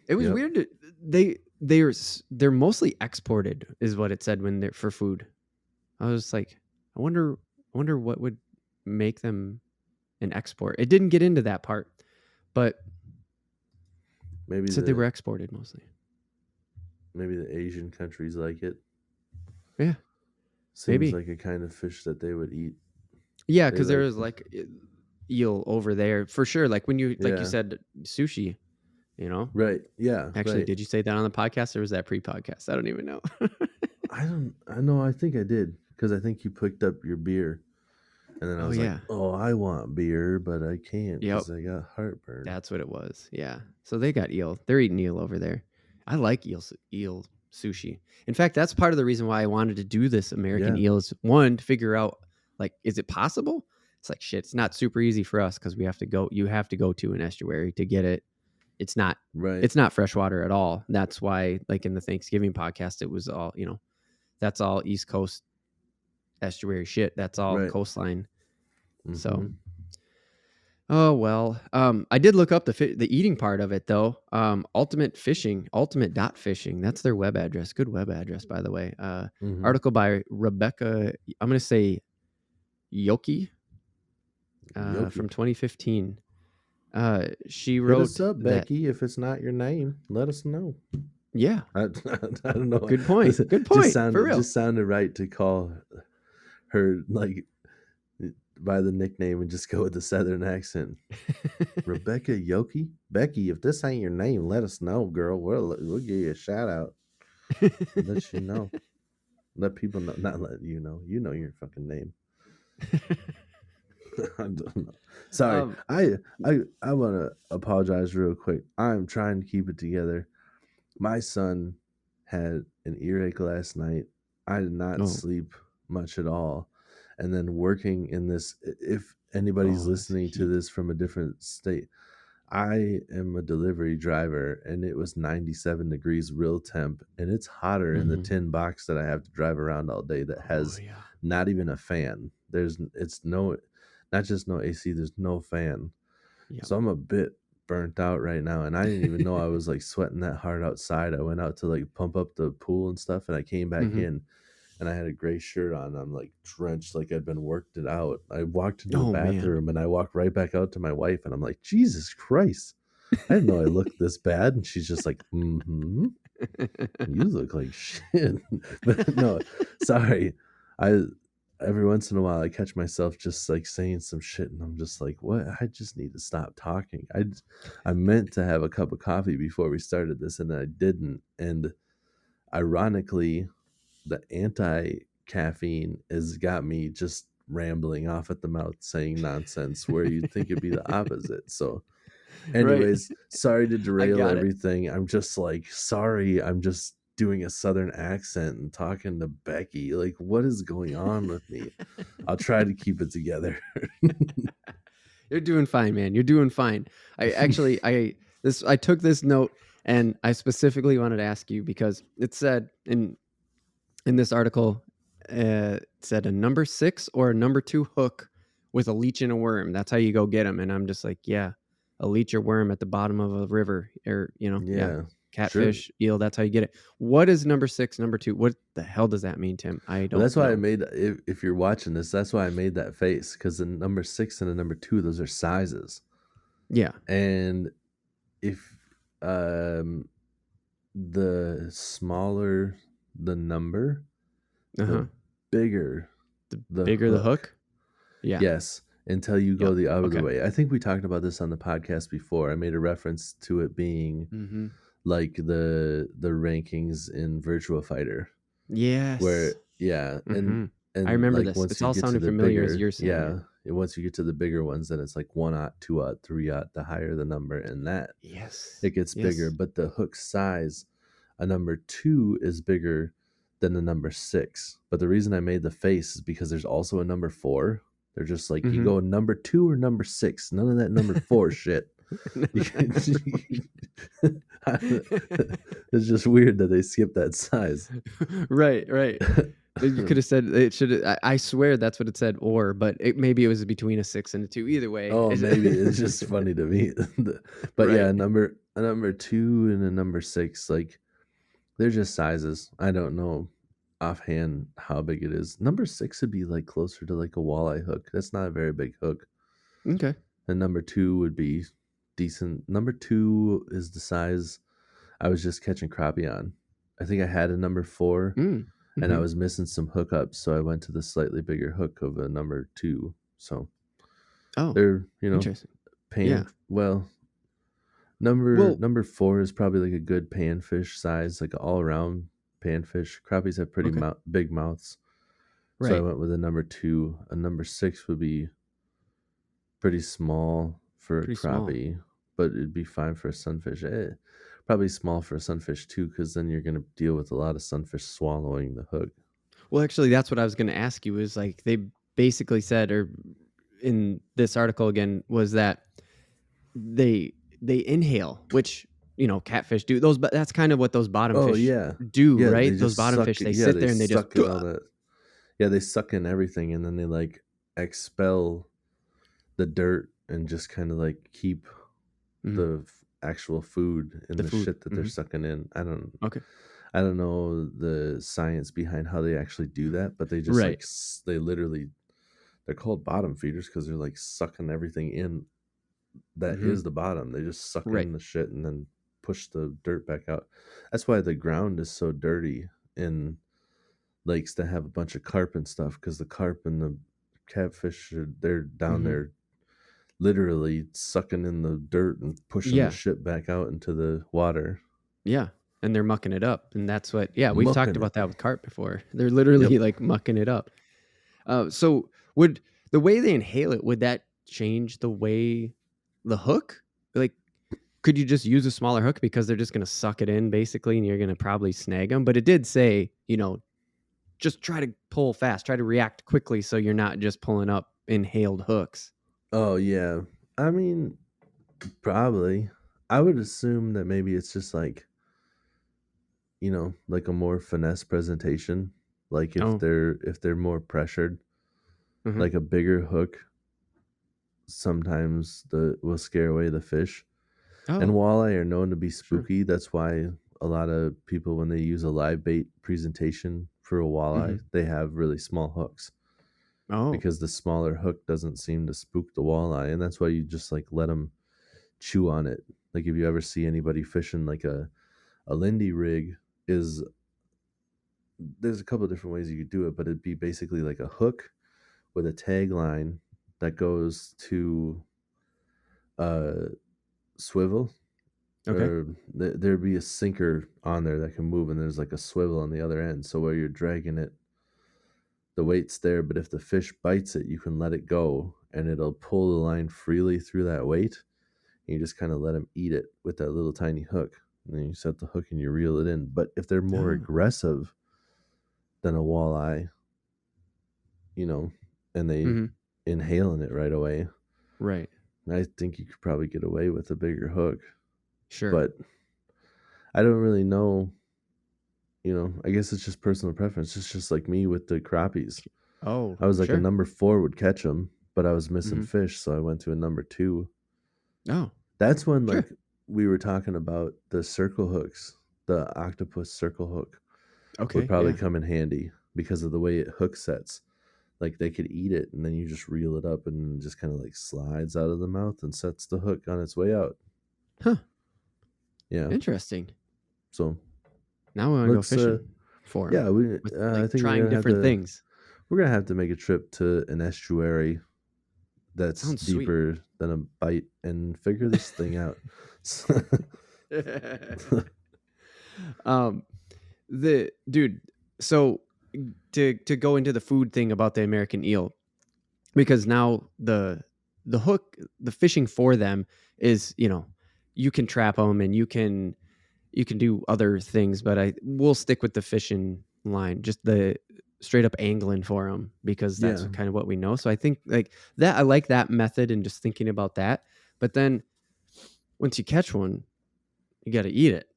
It was Yep. weird. They're mostly exported, is what it said when they're for food. I was like, I wonder what would make them an export. It didn't get into that part, but Maybe it said they were exported mostly. maybe the Asian countries like it. Yeah. Seems Maybe. like a kind of fish that they would eat. Yeah, They because there like- was like eel over there for sure. Like when you Yeah. you said sushi, you know. Right. Yeah. Actually, right. did you say that on the podcast or was that pre-podcast? I don't even know. I know. I think I did because I think you picked up your beer, and then I Oh, was yeah. like, "Oh, I want beer, but I can't Yep. because I got heartburn." That's what it was. Yeah. So they got eel. They're eating eel over there. I like eel sushi. In fact, that's part of the reason why I wanted to do this American Yeah. eel is one, to figure out like, is it possible? It's like shit. It's not super easy for us because you have to go to an estuary to get it. It's not Right. freshwater at all. That's why, like in the Thanksgiving podcast, it was all, that's all East Coast estuary shit. That's all Right. coastline. So, Mhm. oh well. I did look up the eating part of it though. Ultimate dot fishing. That's their web address. Good web address, by the way. Mhm. Article by Rebecca. I'm gonna say Yoki. Yoki. From 2015. She Hit wrote us up, that. Becky. If it's not your name, let us know. Yeah. I don't know. Good point. Good point. For real. Just sounded right to call her like by the nickname and just go with the southern accent. Rebecca Yoki? Becky, if this ain't your name, let us know, girl. We'll give you a shout out. Let you know. Let people know. Not let you know. You know your fucking name. I don't know. Sorry. I want to apologize real quick. I'm trying to keep it together. My son had an earache last night. I did not sleep much at all. And then working in this, if anybody's listening to this from a different state, I am a delivery driver and it was 97 degrees real temp and it's hotter in the tin box that I have to drive around all day that has not even a fan. Not just no AC, there's no fan. Yep. So I'm a bit burnt out right now and I didn't even know I was like sweating that hard outside. I went out to like pump up the pool and stuff and I came back in and I had a gray shirt on. I'm like drenched like I'd been worked it out. I walked into the bathroom and I walked right back out to my wife and I'm like, Jesus Christ. I didn't know I looked this bad. And she's just like, you look like shit. But no, sorry. Every once in a while I catch myself just like saying some shit and I'm just like, what? I just need to stop talking. I meant to have a cup of coffee before we started this and I didn't. And ironically, the anti-caffeine has got me just rambling off at the mouth saying nonsense where you'd think it'd be the opposite. So anyways, sorry to derail everything. I'm just like, sorry, I'm just doing a southern accent and talking to Becky. Like, what is going on with me? I'll try to keep it together. You're doing fine, man. You're doing fine. I took this note and I specifically wanted to ask you because it said in this article, it said a number 6 or a number 2 hook with a leech and a worm. That's how you go get them. And I'm just like, yeah, a leech or worm at the bottom of a river or, catfish, eel. That's how you get it. What is number 6, number 2? What the hell does that mean, Tim? I don't know. That's why I made, if you're watching this, that's why I made that face. Because the number 6 and the number 2, those are sizes. Yeah. And if the smaller the number, the bigger the hook. Yeah. Yes, until you go the other way. I think we talked about this on the podcast before. I made a reference to it being like the rankings in Virtua Fighter. Yes. Where and I remember like this. Once it's you all get sounding to the familiar bigger, as you're saying. Yeah. And once you get to the bigger ones, then it's like 1/0, 2/0, 3/0, the higher the number, and that it gets bigger. But the hook size, a number 2 is bigger than the number 6. But the reason I made the face is because there's also a number 4. They're just like, you go number 2 or number 6. None of that number 4 shit. It's just weird that they skip that size. Right. You could have said it should. I swear that's what it said, or, but maybe it was between a 6 and a 2. Either way, Oh, maybe it's just funny to me. But yeah, right. a number 2 and a number 6, like they're just sizes. I don't know offhand how big it is. Number 6 would be like closer to like a walleye hook. That's not a very big hook. Okay. And number 2 would be decent. Number 2 is the size I was just catching crappie on. I think I had a number 4 Mm. and I Hmm. was missing some hookups, so I went to the slightly bigger hook of a number 2. So Oh, they're, interesting. Yeah. pan well, number Well, number 4 is probably like a good panfish size, like an all around panfish. Crappies have pretty okay. big mouths, so I Right. went with a number 2. A number 6 would be pretty small for a Pretty small. crappie, but it'd be fine for a sunfish. Probably small for a sunfish too, because then you're gonna deal with a lot of sunfish swallowing the hook. Well, actually, that's what I was going to ask you. Is like they basically said, or in this article again, was that they they inhale, which catfish do. Those, but that's kind of what those bottom Oh fish yeah, do, yeah. They right? Those just bottom suck fish, it. they Yeah, sit they there and they just. suck in all that. Yeah, they suck in everything, and then they like expel the dirt and just kind of like keep Mhm. the actual food in The the food. shit that they're Hmm. sucking in. Okay. I don't know the science behind how they actually do that, but they just Right. like they literally they're called bottom feeders because they're like sucking everything in that Hmm. is the bottom. They just suck Right. in the shit and then push the dirt back out. That's why the ground is so dirty in lakes that have a bunch of carp and stuff, because the carp and the catfish they're down Hmm. there literally sucking in the dirt and pushing the Yeah. shit back out into the water. Yeah. And they're mucking it up, and that's what. Yeah, we've talked Mucking about it. that with carp before. They're Yep. literally like mucking it up. So would the way they inhale it, would that change the way the hook? Like, could you just use a smaller hook because they're just going to suck it in basically, and you're going to probably snag them? But it did say, just try to pull fast, try to react quickly, so you're not just pulling up inhaled hooks. Oh yeah. I mean, probably. I would assume that maybe it's just like, like a more finesse presentation. Like Oh, if they're more pressured, uh-huh. like a bigger hook sometimes the will scare away the fish. And Oh, walleye are known to be sure. spooky. That's why a lot of people, when they use a live bait presentation for a Hmm. walleye, they have really small hooks, Oh, because the smaller hook doesn't seem to spook the walleye, and that's why you just like let them chew on it. Like if you ever see anybody fishing like a Lindy rig, is there's a couple of different ways you could do it, but it'd be basically like a hook with a tag line that goes to a swivel, okay. or there'd be a sinker on there that can move, and there's like a swivel on the other end. So where you're dragging it, the weight's there, but if the fish bites it, you can let it go and it'll pull the line freely through that weight. And you just kind of let them eat it with that little tiny hook. And then you set the hook and you reel it in. But if they're more Oh, aggressive than a walleye, you know, and they hmm, inhaling it right away, right. I think you could probably get away with a bigger hook. Sure. But I don't really know. I guess it's just personal preference. It's just like me with the crappies. Oh, I was like a sure. number 4 would catch them, but I was missing Hmm. fish, so I went to a number 2. Oh, That's when sure. like we were talking about the circle hooks, the octopus circle hook would Okay. probably Yeah. come in handy because of the way it hook sets. Like they could eat it and then you just reel it up and it just kind of like slides out of the mouth and sets the hook on its way out. Huh. Yeah. Interesting. So Now we want to go let's fishing for them yeah, we with I like think trying different things. we're gonna have to make a trip to an estuary that's Sounds sweet. deeper than a bite and figure this thing out. um, the dude. So to go into the food thing about the American eel, because now the hook, the fishing for them is, you can trap them and you can do other things, but I will stick with the fishing line, just the straight up angling for them, because that's Yeah. kind of what we know. So I think like that, I like that method and just thinking about that. But then once you catch one, you got to eat it.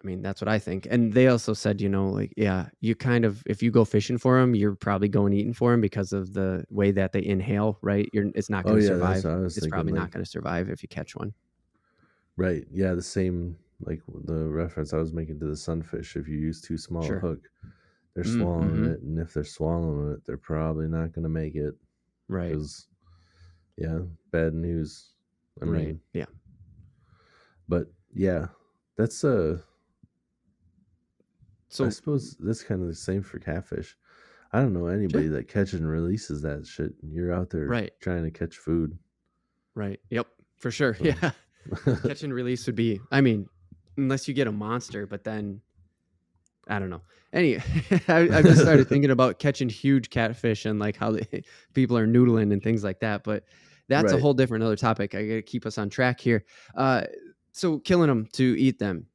I mean, that's what I think. And they also said, like, yeah, you kind of, if you go fishing for them, you're probably going eating for them because of the way that they inhale, right? It's not Oh going to yeah, that's survive. what I was It's thinking. probably not Like, going to survive if you catch one. right, yeah, the same like the reference I was making to the sunfish. If you use too small a Sure. hook, they're swallowing Mm-hmm. it, and if they're swallowing it, they're probably not going to make it Right. because, yeah, bad news. I Right. mean, Yeah. but yeah, that's I So, suppose that's kind of the same for catfish. I don't know yeah. anybody that catches and releases that shit. You're out there Right. trying to catch food. Right. Yep. For sure. So Yeah. Catch and release would be, I mean, unless you get a monster, but then I don't know. Any, I've just started thinking about catching huge catfish and like how people are noodling and things like that. But that's a right. whole different other topic. I got to keep us on track here. So killing them to eat them,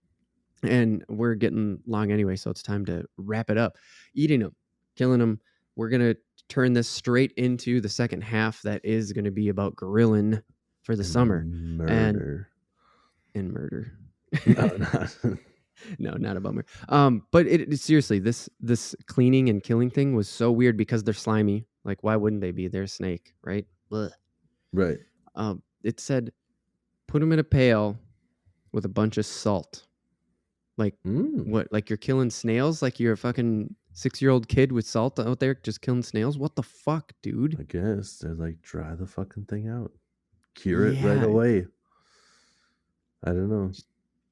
and we're getting long anyway, so it's time to wrap it up. Eating them, killing them. We're gonna turn this straight into the second half. That is going to be about grilling for the summer And and murder. murder. No, not. No, not a bummer. But seriously, this cleaning and killing thing was so weird because they're slimy. Like, why wouldn't they be? They're a snake, right? Blech. Right. It said put them in a pail with a bunch of salt. Like Mm, what? Like you're killing snails? Like you're a fucking 6-year-old kid with salt out there just killing snails? What the fuck, dude? I guess they're like, dry the fucking thing out. Cure it right Yeah. away. I don't know.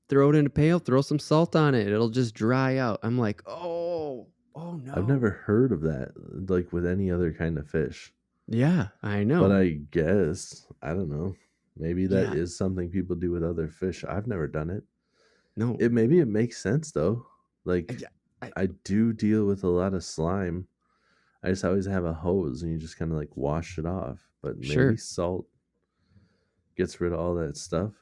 Throw it in a pail, throw some salt on it. It'll just dry out. I'm like, oh I've no. never heard of that, like with any other kind of fish. Yeah, I But know. I guess, I don't know. Maybe that Yeah. is something people do with other fish. I've never done it. No. Maybe it makes sense though. Like Yeah. I, I do deal with a lot of slime. I just always have a hose and you just kind of like wash it off. But maybe sure. salt gets rid of all that stuff.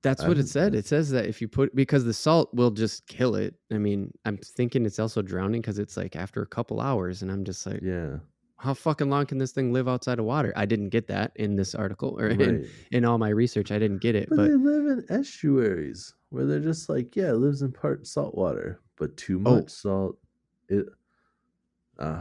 That's I what it don't said. It says that if you put because the salt will just kill it. I mean, I'm thinking it's also drowning because it's like after a couple hours, and I'm just like, yeah. how fucking long can this thing live outside of water? I didn't get that in this article or in Right. in all my research. I didn't get it, But they but live in estuaries where they're just like, yeah, it lives in part salt water, but too oh, much salt, it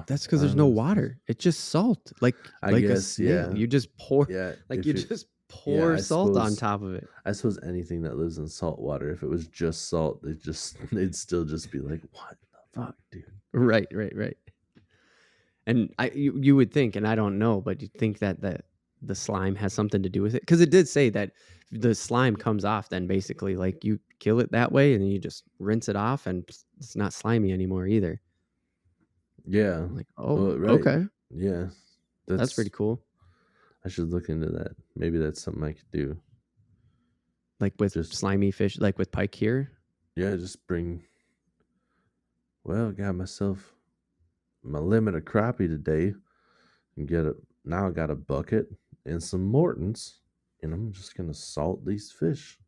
that's because I there's don't no know. water. It's just salt, I like a guess, snail. yeah. You just pour, Yeah. like If you it just yeah, pour salt on top of it. I suppose anything that lives in salt water, if it was just salt, they'd still just be like, what the fuck, dude? Right, right, right. And you would think, and I don't know, but you'd think that the slime has something to do with it because it did say that the slime comes off. Then basically, like you kill it that way, and then you just rinse it off, and it's not slimy anymore either. Yeah. I'm like, oh, Well, right. okay, Yeah. that's pretty That's cool. I should look into that. Maybe that's something I could do. Like with Just slimy fish, like with pike here. yeah, just bring got myself my limit of crappie today and now I got a bucket and some Mortons and I'm just gonna salt these fish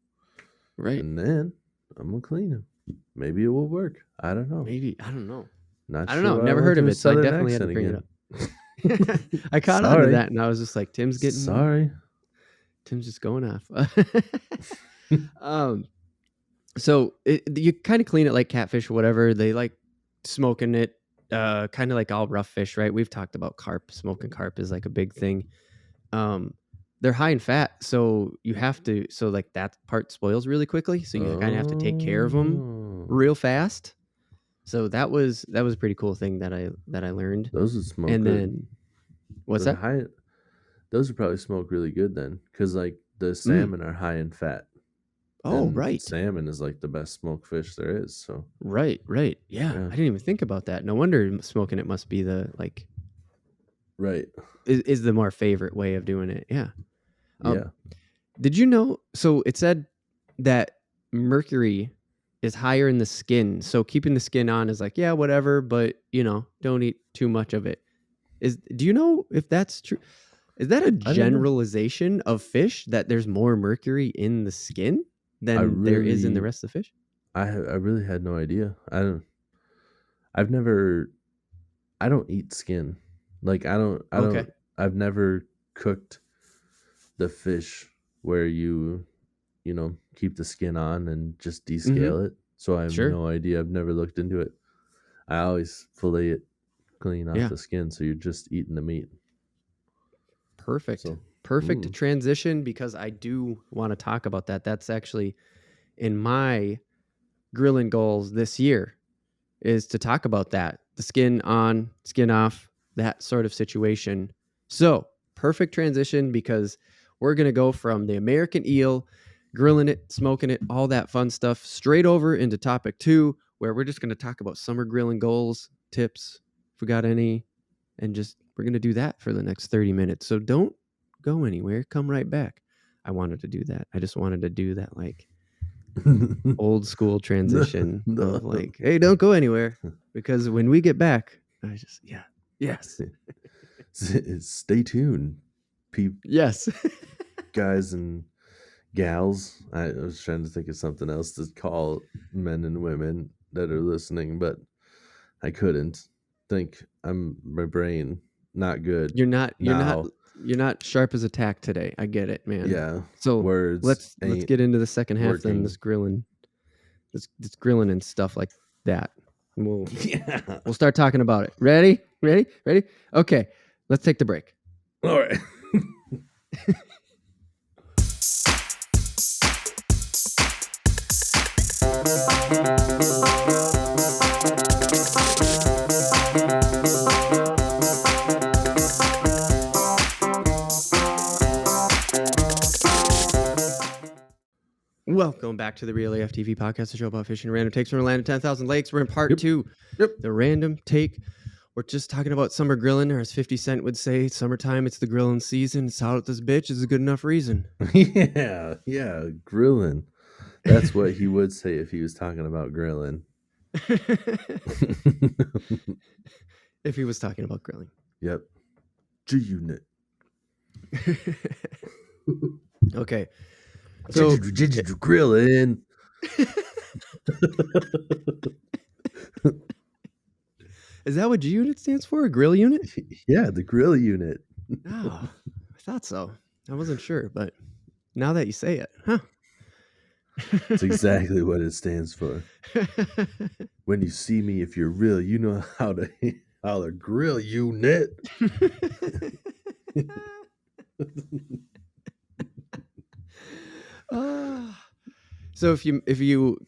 Right? and then I'm gonna clean them. Maybe it will work. I don't know. Maybe I don't know. Not I don't sure know. why I Never went heard to of a it, so I southern definitely had to accent bring it again. up. I caught on to Sorry. that, and I was just like, Tim's just going off. um, so you kind of clean it like catfish or whatever. They like smoking it, kind of like all rough fish, right? We've talked about carp. Smoking carp is like a big thing. They're high in fat, so you have to. So like that part spoils really quickly. So you kind of have to take care of them Oh, real fast. So that was a pretty cool thing that I learned. those would smoke And good. then what's The that? high, those would probably smoke really good then, because like the Mm. salmon are high in fat, Oh, and right. salmon is like the best smoked fish there is. So Right, right. Yeah, yeah, I didn't even think about that. No wonder smoking it must be the like right, is the more favorite way of doing it. Yeah. Um, yeah. did you know? So it said that mercury is higher in the skin. So keeping the skin on is like, yeah, whatever, but don't eat too much of it. Do you know if that's true? Is that a I don't know. generalization of fish that there's more mercury in the skin I than there is in the really, rest of the fish? I really had no idea. I've never, I don't eat skin. Like Okay. I've never cooked the fish where you know keep the skin on and just Hmm. descale it. So I have Sure. no idea. I've never looked into it. I always fillet it clean off Yeah. the skin, so you're just eating the meat. Perfect. So, Perfect transition, because I do want to talk about that. That's actually in my grilling goals this year, is to talk about that. The skin on, skin off, that sort of situation. So, perfect transition, because we're going to go from the American eel, grilling it, smoking it, all that fun stuff, straight over into topic 2, where we're just going to talk about summer grilling goals, tips, if we got any, and just we're going to do that for the next 30 minutes. So don't go anywhere. Come right back. I wanted to do that. I just wanted to do that like old school transition no. of like, hey, don't go anywhere, because when we get back, I just, yeah, yes, Stay tuned, yes. guys and gals. I was trying to think of something else to call men and women that are listening, but I couldn't think. My brain not good You're not, now. you're not sharp as a tack today. I get it, man. Yeah, So words let's ain't get into the second half then. working. This grilling, this grilling and stuff like that. And Yeah. we'll start talking about it. Ready? Okay, let's take the break. All right. Welcome back to the Real AF TV podcast, the show about fishing and random takes from Orlando, 10,000 lakes. We're in part Yep. 2, the random take. We're just talking about summer grilling, or as 50 Cent would say, summertime, it's the grilling season. It's out with this bitch is a good enough reason. Yeah, grilling. That's what he would say if he was talking about grilling. If he was talking about grilling. Yep. G-Unit. Okay. So grilling. is that what G unit stands for? A grill unit? Yeah, the grill unit. Oh, I thought so. I wasn't sure, but now that you say it, huh? That's exactly what it stands for. When you see me, if you're real, you know how to holler grill unit. So if you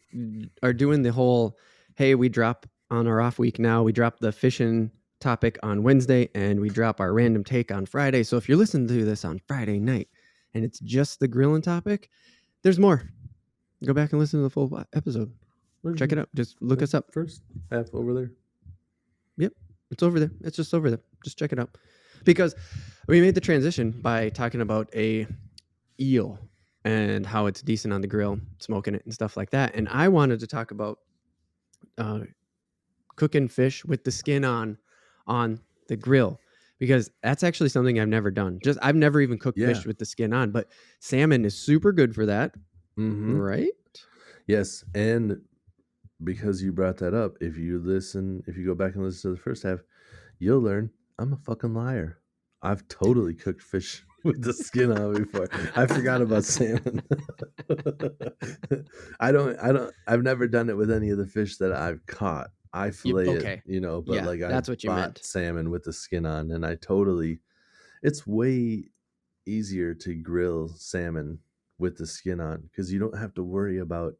are doing the whole, hey, we drop on our off week now, we drop the fishing topic on Wednesday and we drop our random take on Friday. So if you're listening to this on Friday night and it's just the grilling topic, there's more. Go back and listen to the full episode. Check it out. Just look us up. First half over there. Yep. It's over there. It's just over there. Just check it out. Because we made the transition by talking about a eel and how it's decent on the grill, smoking it and stuff like that. And I wanted to talk about cooking fish with the skin on the grill, because that's actually something I've never done. I've never even cooked fish with the skin on, but salmon is super good for that. Mm-hmm. Right? Yes. And because you brought that up, if you go back and listen to the first half, you'll learn I'm a fucking liar. I've totally cooked fish with the skin on before. I forgot about salmon. I've never done it with any of the fish that I've caught. I fillet it, but yeah, like that's what you meant. Salmon with the skin on, and it's way easier to grill salmon with the skin on because you don't have to worry about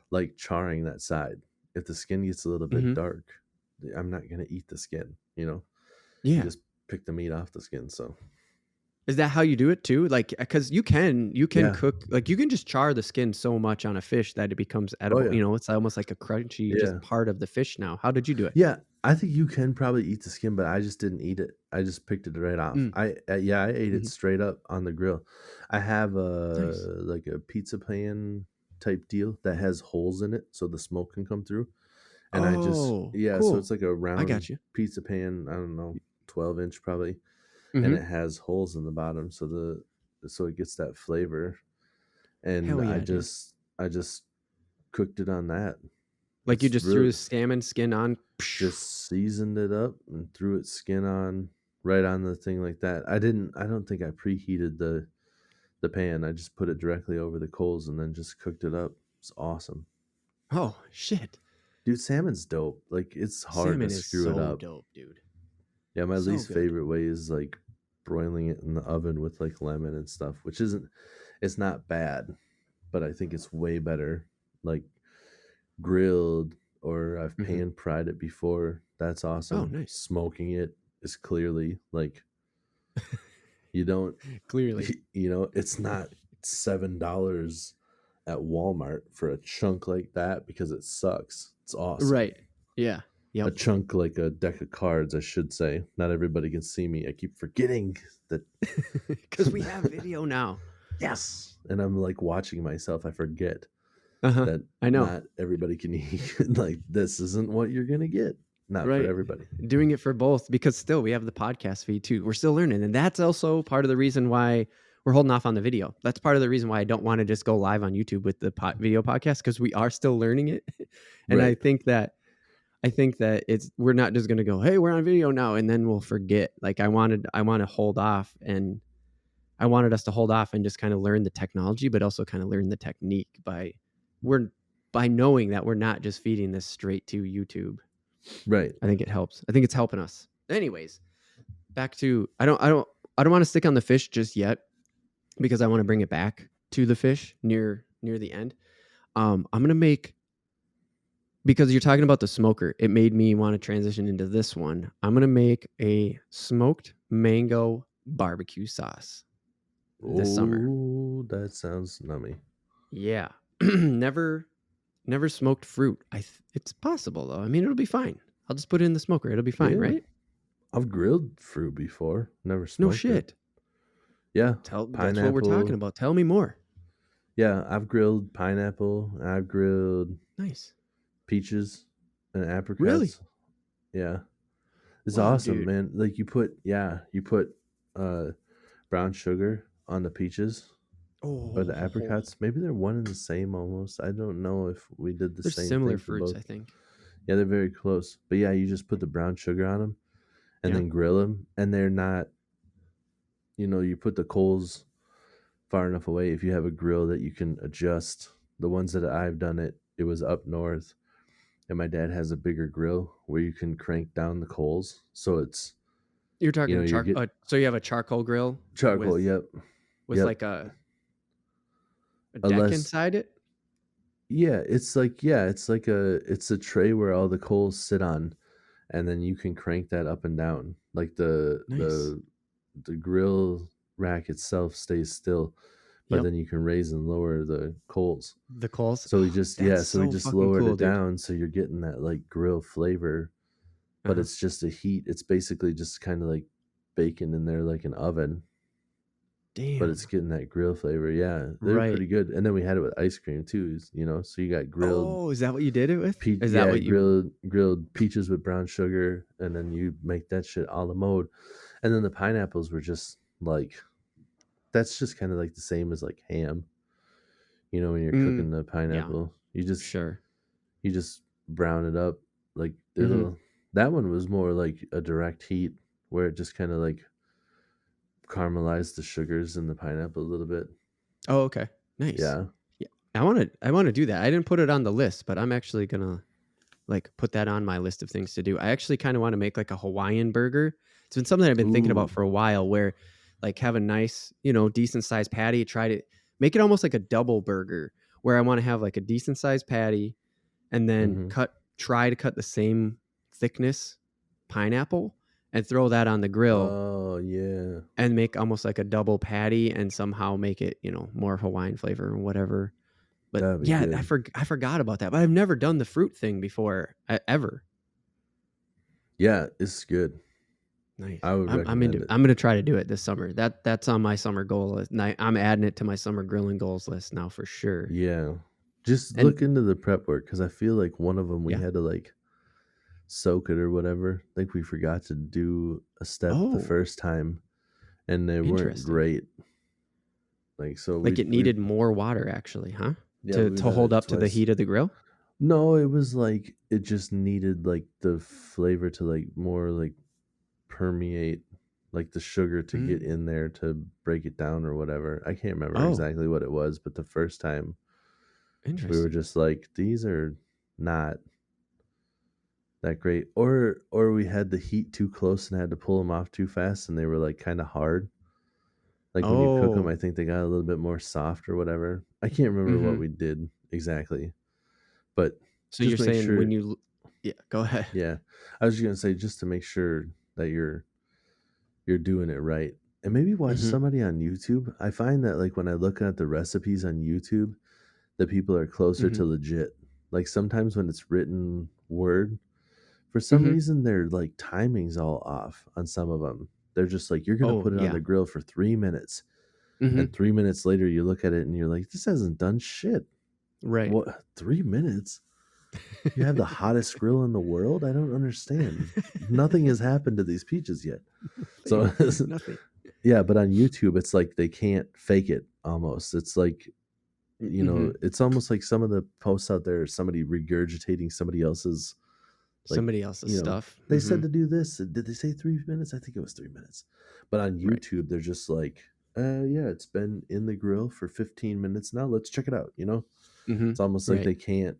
like charring that side. If the skin gets a little bit dark, I'm not gonna eat the skin, Yeah. You just pick the meat off the skin. So is that how you do it too? Like, because you can cook, like you can just char the skin so much on a fish that it becomes edible. Oh, yeah. It's almost like a crunchy just part of the fish now. How did you do it? Yeah, I think you can probably eat the skin, but I just didn't eat it. I just picked it right off. I ate it straight up on the grill. I have like a pizza pan type deal that has holes in it so the smoke can come through. And cool. So it's like a round pizza pan, I don't know, 12-inch probably. And it has holes in the bottom so it gets that flavor. And I just cooked it on that. Like you just threw the salmon skin on, just seasoned it up and threw it skin on right on the thing like that. I don't think I preheated the pan. I just put it directly over the coals and then just cooked it up. It's awesome. Oh shit. Dude, salmon's dope. Like, it's hard to Salmon is screw it so up. dope, dude. Yeah, my So least good. favorite way is like broiling it in the oven with like lemon and stuff, which isn't, it's not bad, but I think it's way better like grilled, or I've Hmm. pan fried it before. That's Oh, awesome. nice. Smoking it is clearly like, you don't, Clearly. it's not $7 at Walmart for a chunk like that because it sucks. It's awesome. Right. Yeah. A Yep. chunk like a deck of cards, I should say. Not everybody can see me. I keep forgetting that. Because we have video now. Yes, and I'm like watching myself. I forget Uh-huh. that I know. not everybody can eat. Like, this isn't what you're gonna get. Not for Right. everybody. Doing it for both because still we have the podcast feed too. We're still learning. And that's also part of the reason why we're holding off on the video. That's part of the reason why I don't want to just go live on YouTube with the video podcast because we are still learning it. And Right. I think that we're not just going to go, hey, we're on video now, and then we'll forget. Like I want to hold off, and I wanted us to hold off and just kind of learn the technology, but also kind of learn the technique by knowing that we're not just feeding this straight to YouTube. Right. I think it helps. I think it's helping us. Anyways, back to I don't want to stick on the fish just yet because I want to bring it back to the fish near the end. I'm gonna make, because you're talking about the smoker, it made me want to transition into this one. I'm gonna make a smoked mango barbecue sauce this summer. Oh, that sounds nummy. Yeah, never smoked fruit. It's possible though. I mean, it'll be fine. I'll just put it in the smoker. It'll be fine, Yeah. right? I've grilled fruit before. Never No smoked shit. it. Yeah. That's what we're talking about. Tell me more. Yeah, I've grilled pineapple. I've grilled Nice. peaches and apricots. Really? Yeah. It's Whoa, awesome, dude. man. Like you put brown sugar on the peaches or the Oh, apricots. Maybe they're one and the same almost. I don't know if we did the they're same similar thing for fruits, both. I think. Yeah, they're very close. But yeah, you just put the brown sugar on them and Yeah. then grill them, and they're not, you put the coals far enough away. If you have a grill that you can adjust, the ones that I've done it was up north, and my dad has a bigger grill where you can crank down the coals, so it's, You're talking you get so you have a charcoal grill charcoal. with Yep. like a A deck less, inside it? it's a tray where all the coals sit on, and then you can crank that up and down. Like Nice. the grill rack itself stays still, but Yep. then you can raise and lower the coals. The coals. So That's so we so just fucking lowered cool, it dude. down, so you're getting that like grill flavor, but Uh-huh. it's just a heat. It's basically just kind of like bacon in there, like an oven, but Damn. it's getting that grill flavor. Yeah, they're Right. pretty good. And then we had it with ice cream too. So you got grilled Oh, is that what you did it with? Is that yeah, what you grilled peaches with brown sugar, and then you make that shit a la mode. And then the pineapples were just like, that's just kind of like the same as like ham. When you're cooking the pineapple, Sure. you just brown it up. Like Mhm. that one was more like a direct heat where it just kind of like caramelized the sugars in the pineapple a little bit. Oh, okay. Nice. Yeah. Yeah. I want to do that. I didn't put it on the list, but I'm actually going to like put that on my list of things to do. I actually kind of want to make like a Hawaiian burger. It's been something I've been thinking about Ooh. for a while, where like have a nice, decent sized patty, try to make it almost like a double burger, where I want to have like a decent sized patty and then Mm-hmm. try to cut the same thickness pineapple and throw that on the grill Oh yeah. and make almost like a double patty and somehow make it, more Hawaiian flavor or whatever. But That'd be yeah, good. I forgot about that. But I've never done the fruit thing before ever. Yeah, it's good. Nice. I would I'm into recommend it. it. I'm gonna try to do it this summer. That's on my summer goal list. I'm adding it to my summer grilling goals list now for sure. Yeah. Just And look into the prep work, because I feel like one of them we yeah. had to like soak it or whatever. I think we forgot to do a step the Oh, first time, and they weren't interesting. great. Like, so Like it needed more water actually, huh? yeah, we To done hold it up to the twice. heat of the grill? No, it was like it just needed like the flavor to like more like permeate, like the sugar to get Mm. in there to break it down or whatever. I can't remember Oh, exactly what it was, but the first time we were interesting. just like, these are not that great. Or we had the heat too close and had to pull them off too fast, and they were like kind of hard. Like when you cook them, Oh. I think they got a little bit more soft or whatever. I can't remember what Mm-hmm. we did exactly, but So you're just make saying sure. when you, yeah, go ahead. Yeah, I was just gonna say just to make sure that you're doing it right, and maybe watch Mm-hmm. somebody on YouTube. I find that like when I look at the recipes on YouTube, the people are closer Mm-hmm. to legit. Like sometimes when it's written word, for some Mm-hmm. reason their like timing's all off on some of them. They're just like you're gonna Oh, put it on yeah. the grill for 3 minutes, Mm-hmm. and 3 minutes later you look at it and you're like, this hasn't done shit. Right. What 3 minutes? You have the hottest grill in the world? I don't understand. Nothing has happened to these peaches yet. So Nothing. Nothing. yeah, but on YouTube it's like they can't fake it almost. It's like Mm-hmm. it's almost like some of the posts out there are somebody regurgitating somebody else's like, Somebody else's stuff. they Mm-hmm. said to do this. Did they say 3 minutes? I think it was 3 minutes. But on Right. YouTube, they're just like, yeah, it's been in the grill for 15 minutes now. Let's check it out. Mm-hmm. It's almost like Right. they can't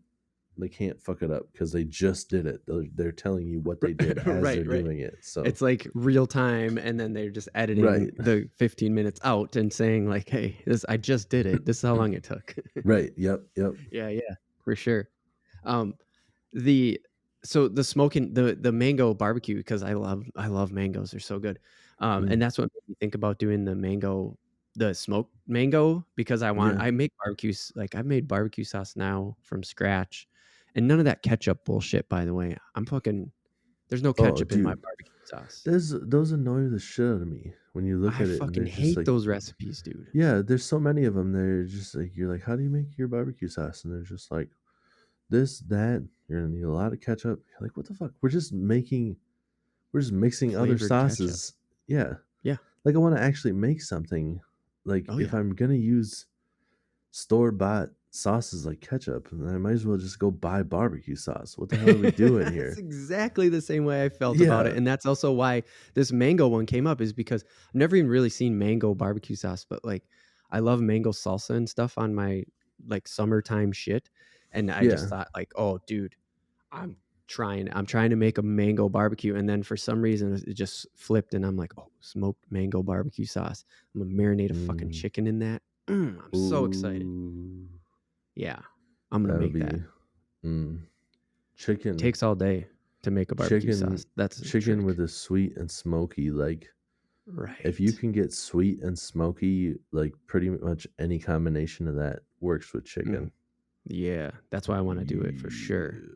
fuck it up because they just did it. They're telling you what they did as Right. they're Right. doing it. So It's like real time, and then they're just editing right, the 15 minutes out and saying like, "Hey, this I just did it. This is how long it took." right, yep, Yeah, yeah, for sure. Um, the so the smoking the mango barbecue, because I love mangoes. They're so good. And mm, that's what made me think about doing the smoked mango, because yeah. I make barbecues, like I've made barbecue sauce now from scratch, and none of that ketchup bullshit. By the way, there's no Oh, ketchup in my dude, barbecue sauce. those annoy the shit out of me when you look I at it and fucking they're just hate like, those recipes, dude. yeah, there's so many of them. They're just like, you're like, how do you make your barbecue sauce? And they're just like, this, that. You're gonna need a lot of ketchup. You're like, what the fuck? We're just mixing other Flavored ketchup. sauces. Yeah, Yeah. like I want to actually make something. Like Oh if yeah. I'm gonna use store bought sauces like ketchup, then I might as well just go buy barbecue sauce. What the hell are we doing That's here? exactly the same way I felt about Yeah, it. And that's also why this mango one came up, is because I've never even really seen mango barbecue sauce, but like I love mango salsa and stuff on my like summertime shit. And I just yeah. thought like, oh dude, I'm trying to make a mango barbecue. And then for some reason it just flipped, and I'm like, oh, smoked mango barbecue sauce. I'm gonna marinate a fucking Mm. chicken in that. I'm so excited. Ooh, Yeah. I'm gonna that would make that. be mm. It chicken. takes all day to make a barbecue Chicken, sauce. That's a chicken with trick. a sweet and smoky. Like if you Right. can get sweet and smoky, like pretty much any combination of that works with Mhm. chicken. Yeah, that's why I wanna do it for sure. Yeah.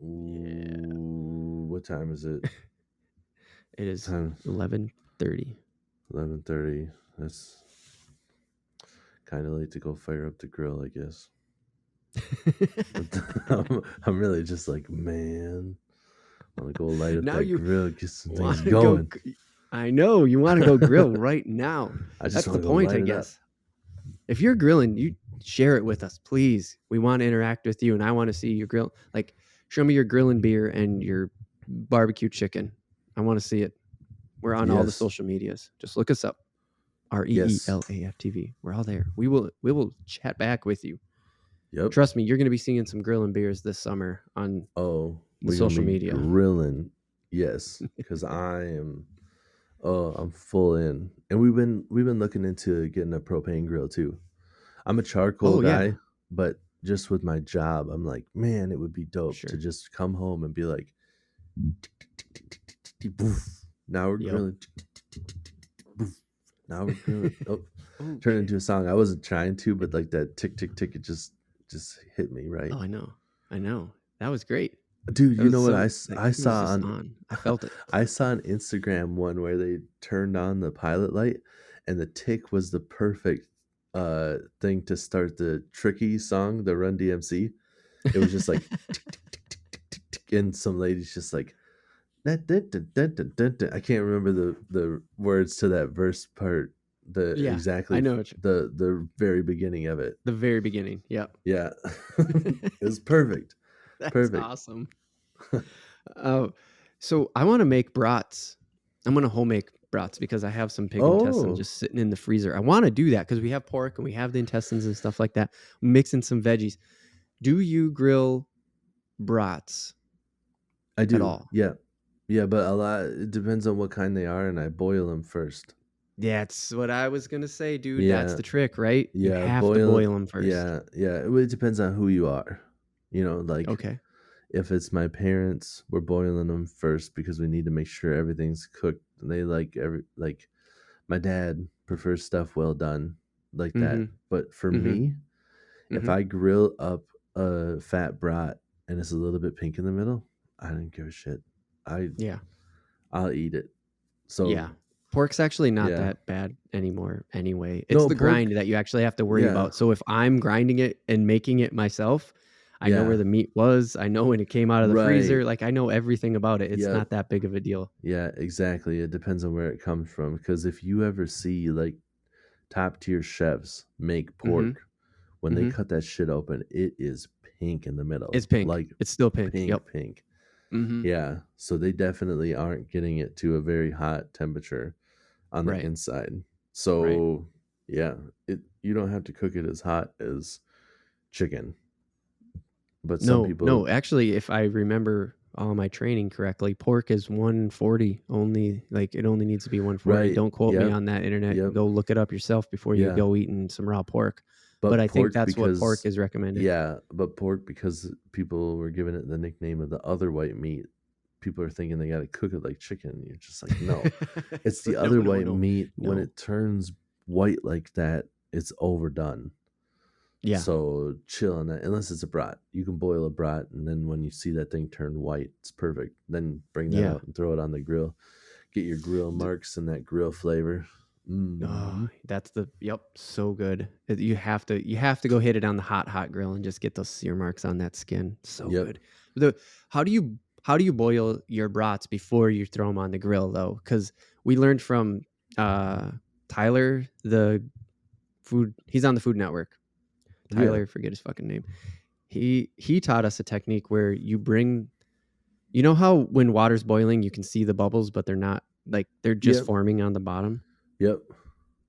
Yeah. Ooh, what time is it? It is Time 11:30. 11:30. That's kind of late to go fire up the grill, I guess. But I'm really just like, man, I want to go light up Now that you grill, get some things wanna go going. I know, you wanna go grill right now. I just That's want the to go point, I light it up. guess. If you're grilling, you share it with us, please. We wanna interact with you, and I wanna see your grill. Like, show me your grilling beer and your barbecue chicken. I wanna see it. We're on all the Yes, social medias. Just look us up. yes, REELAFTV. We're all there. We will chat back with you. yep. Trust me, you're going to be seeing some grilling beers this summer on Oh, the we're gonna social be media. grilling. Yes, because I am. Oh, I'm full in, and we've been looking into getting a propane grill too. I'm a charcoal Oh yeah, guy, but just with my job, I'm like, man, it would be dope to sure. just come home and be like, boof. Now we're Yep. grilling. Boof. Now we're grilling. Oh, Oh turned shit. into a song. I wasn't trying to, but like that tick tick tick, it just hit me right. Oh, I know. I know. That was great. Dude, That you was know what so. That I was saw just on on. I felt it. I saw on Instagram one where they turned on the pilot light and the tick was the perfect thing to start the tricky song, the Run DMC. It was just like tick, tick, tick, tick, tick, tick, tick, and some ladies just like dun, dun, dun, dun, dun, dun, dun. I can't remember the words to that verse part, the Yeah, I exactly know. the very beginning of it. The very beginning. Yep. Yeah. It was perfect. That's Perfect. awesome. So I want to make brats. I'm gonna home make brats because I have some pig intestines Oh, just sitting in the freezer. I want to do that because we have pork and we have the intestines and stuff like that. Mixing some veggies. Do you grill brats I at do. all? Yeah. Yeah, but a lot it depends on what kind they are, and I boil them first. That's what I was gonna say, dude. That's Yeah. the trick, right? You Yeah, have to boil boil them first. yeah, yeah, it really depends on who you are. Like, Okay. if it's my parents, we're boiling them first because we need to make sure everything's cooked, and they like, my dad prefers stuff well done like that, Mm-hmm. but for Mm-hmm. me, if Mm-hmm. I grill up a fat brat and it's a little bit pink in the middle, I don't give a shit. I Yeah. I'll eat it. Yeah. So, Pork's actually not yeah. that bad anymore anyway. It's No, the pork grind that you actually have to worry yeah, about. So if I'm grinding it and making it myself, I know where yeah, the meat was. I know when it came out of the right. freezer. Like I know everything about it. It's Yep. not that big of a deal. Yeah, exactly. It depends on where it comes from. Because if you ever see like top tier chefs make Mm-hmm. pork, when they Mm-hmm. cut that shit open, it is pink in the It's middle, pink. like It's still pink. pink, Yep. pink. Mm-hmm. Yeah, so they definitely aren't getting it to a very hot temperature on the Right. inside. Right. So yeah, it you don't have to cook it as hot as chicken, but some No, people, no. Actually, if I remember all my training correctly, pork is 140 only. Like it only needs to be 140. right? Don't quote me Yep, on that. Internet. yep, Go look it up yourself before you yeah. go eating some raw pork. But But I think pork that's what pork because is recommended. yeah, but pork because people were giving it the nickname of the other white meat. People are thinking they got to cook it like chicken. You're just like, no, it's So the no, other no, white no, meat. When no. it turns white like that, it's overdone. Yeah, So chill on that. Unless it's a brat, you can boil a brat, and then when you see that thing turn white, it's perfect. Then bring that yeah. out and throw it on the grill. Get your grill D- marks and that grill flavor. Oh, Mm. that's the yep. So good. You have to go hit it on the hot grill and just get those sear marks on that skin. So Yep. good. The how do you boil your brats before you throw them on the grill though? Because we learned from uh, Tyler, the food. He's on the Food Network. Yeah. Tyler, forget his fucking name. He taught us a technique where you bring. You know how when water's boiling, you can see the bubbles, but they're not like they're just Yep. forming on the bottom. Yep.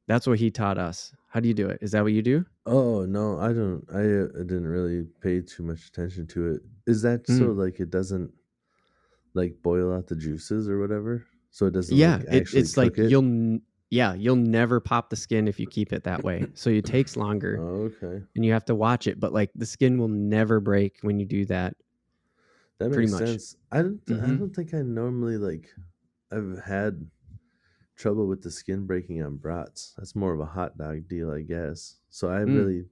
That's what he taught us. How do you do it? Is that what you do? Oh no, I don't. I didn't really pay too much attention to it. Is that so? Mm. Like it doesn't like boil out the juices or whatever, so it doesn't Yeah, like actually it's like cook it. you'll never pop the skin if you keep it that way. So it takes longer Oh, okay, and you have to watch it, but like the skin will never break when you do that. that Pretty makes much. sense. I don't. I Mm-hmm. don't think I normally like. I've had trouble with the skin breaking on brats. That's more of a hot dog deal, I guess. So I Mm. really,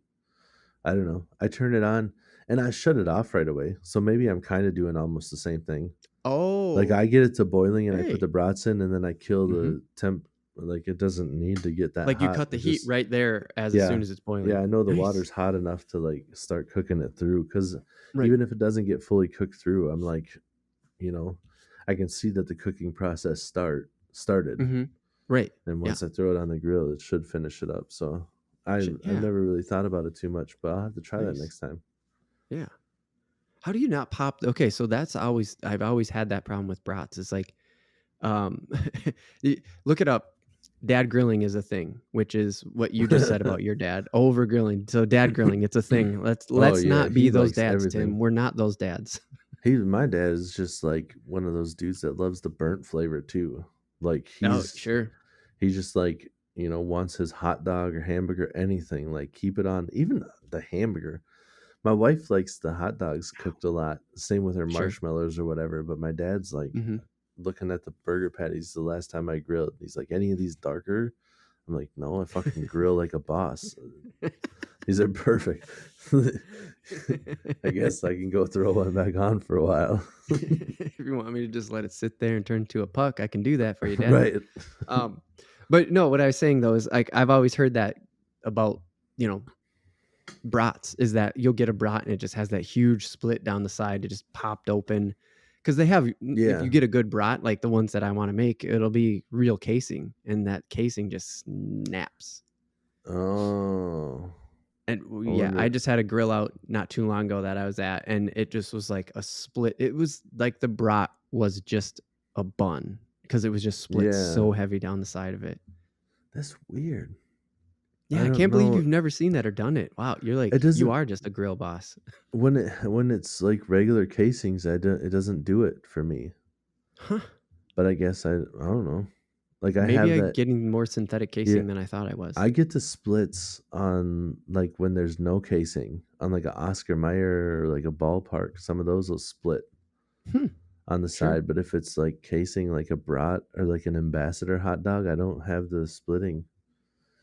I don't know. I turn it on and I shut it off right away. So maybe I'm kind of doing almost the same thing. Like Oh, I get it to boiling and I put hey. the brats in and then I kill Mm-hmm. the temp. Like it doesn't need to get that Like you hot. cut the It heat just right there as yeah, soon as it's yeah. boiling. I know the Nice. water's hot enough to like start cooking it through because Right. even if it doesn't get fully cooked through, I'm like, you know, I can see that the cooking process started, Mm-hmm. Right. and Yeah. once I throw it on the grill, it should finish it up. So I've Yeah. never really thought about it too much, but I'll have to try that Nice. next time. Yeah. How do you not pop? Okay, so I've always had that problem with brats. It's like, um, look it up. Dad grilling is a thing, which is what you just said about your dad over grilling. So dad grilling, it's a thing. Let's Oh let's yeah, not be he those likes dads, Tim. everything. We're not those dads. My dad is just like one of those dudes that loves the burnt flavor too. Like Oh, sure. he just like wants his hot dog or hamburger, anything, like keep it on, even the hamburger. My wife likes the hot dogs cooked a lot, same with her Sure. marshmallows or whatever, but my dad's like Mm-hmm. looking at the burger patties the last time I grilled. He's like, any of these darker? I'm like, no, I fucking grill like a boss. These are perfect. I guess I can go throw one back on for a while. If you want me to just let it sit there and turn to a puck, I can do that for you, Dad. Right. Um, but no, what I was saying though is like I've always heard that about you know brats is that you'll get a brat and it just has that huge split down the side. It just popped open because they have. If Yeah. you get a good brat like the ones that I want to make, it'll be real casing, and that casing just snaps. Oh. And I yeah, I wonder. just had a grill out not too long ago that I was at, and it just was like a split. It was like the brat was just a bun because it was just split Yeah. so heavy down the side of it. That's weird. Yeah, I I don't can't believe know. you've never seen that or done it. Wow, It you doesn't are just a grill boss. when it's like regular casings. It doesn't do it for me. Huh. But I guess I don't know. Like I Maybe have I'm that. getting more synthetic Yeah, casing than I thought I was. I get the splits on like when there's no casing on like a Oscar Mayer or like a ballpark. Some of those will split Hmm. on the Sure. side, but if it's like casing like a brat or like an ambassador hot dog, I don't have the splitting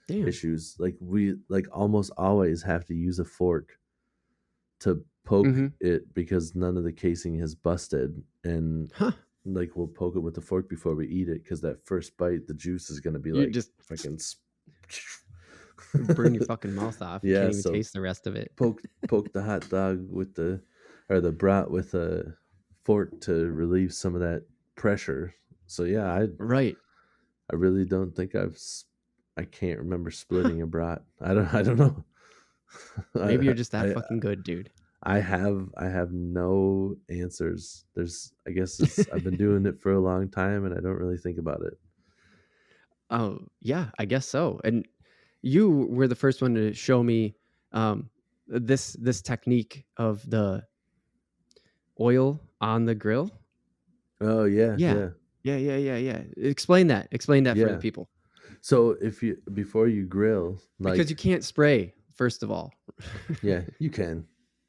Damn. issues. Like we like almost always have to use a fork to poke Mm-hmm. it because none of the casing has busted, and Huh. like we'll poke it with the fork before we eat it because that first bite the juice is going to be You like just fucking burn your fucking mouth off. You yeah, can't even so taste the rest of it. poke the hot dog with the or the brat with a fork to relieve some of that pressure. So yeah, Right. I really don't think I can't remember Huh. splitting a brat. I don't know. Maybe you're just that I fucking good, dude. I have no answers. There's I guess it's I've been doing it for a long time and I don't really think about it. Oh, yeah, I guess so. And you were the first one to show me this technique of the oil on the grill. Oh yeah, Yeah. yeah. Yeah. Explain that. Explain that for the Yeah. people. So if you before you grill, Because you like can't spray, first of all. yeah, you can.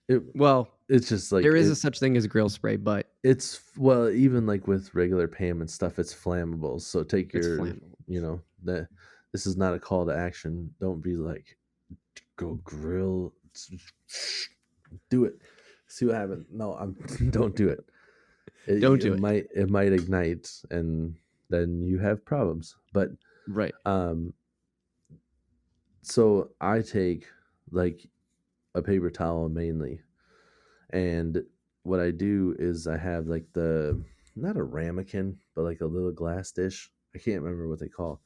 It Well, it's just like there is a such thing as grill spray, but it's well, even like with regular Pam and stuff, it's flammable. So take it's your, flammable. that this is not a call to action. Don't be like go grill, do it, see what happens. No, I'm don't do it. Don't do it. It might ignite, and then you have problems. But Right. um, so I take like a paper towel mainly, and what I do is I have like the not a ramekin, but like a little glass dish. I can't remember what they call,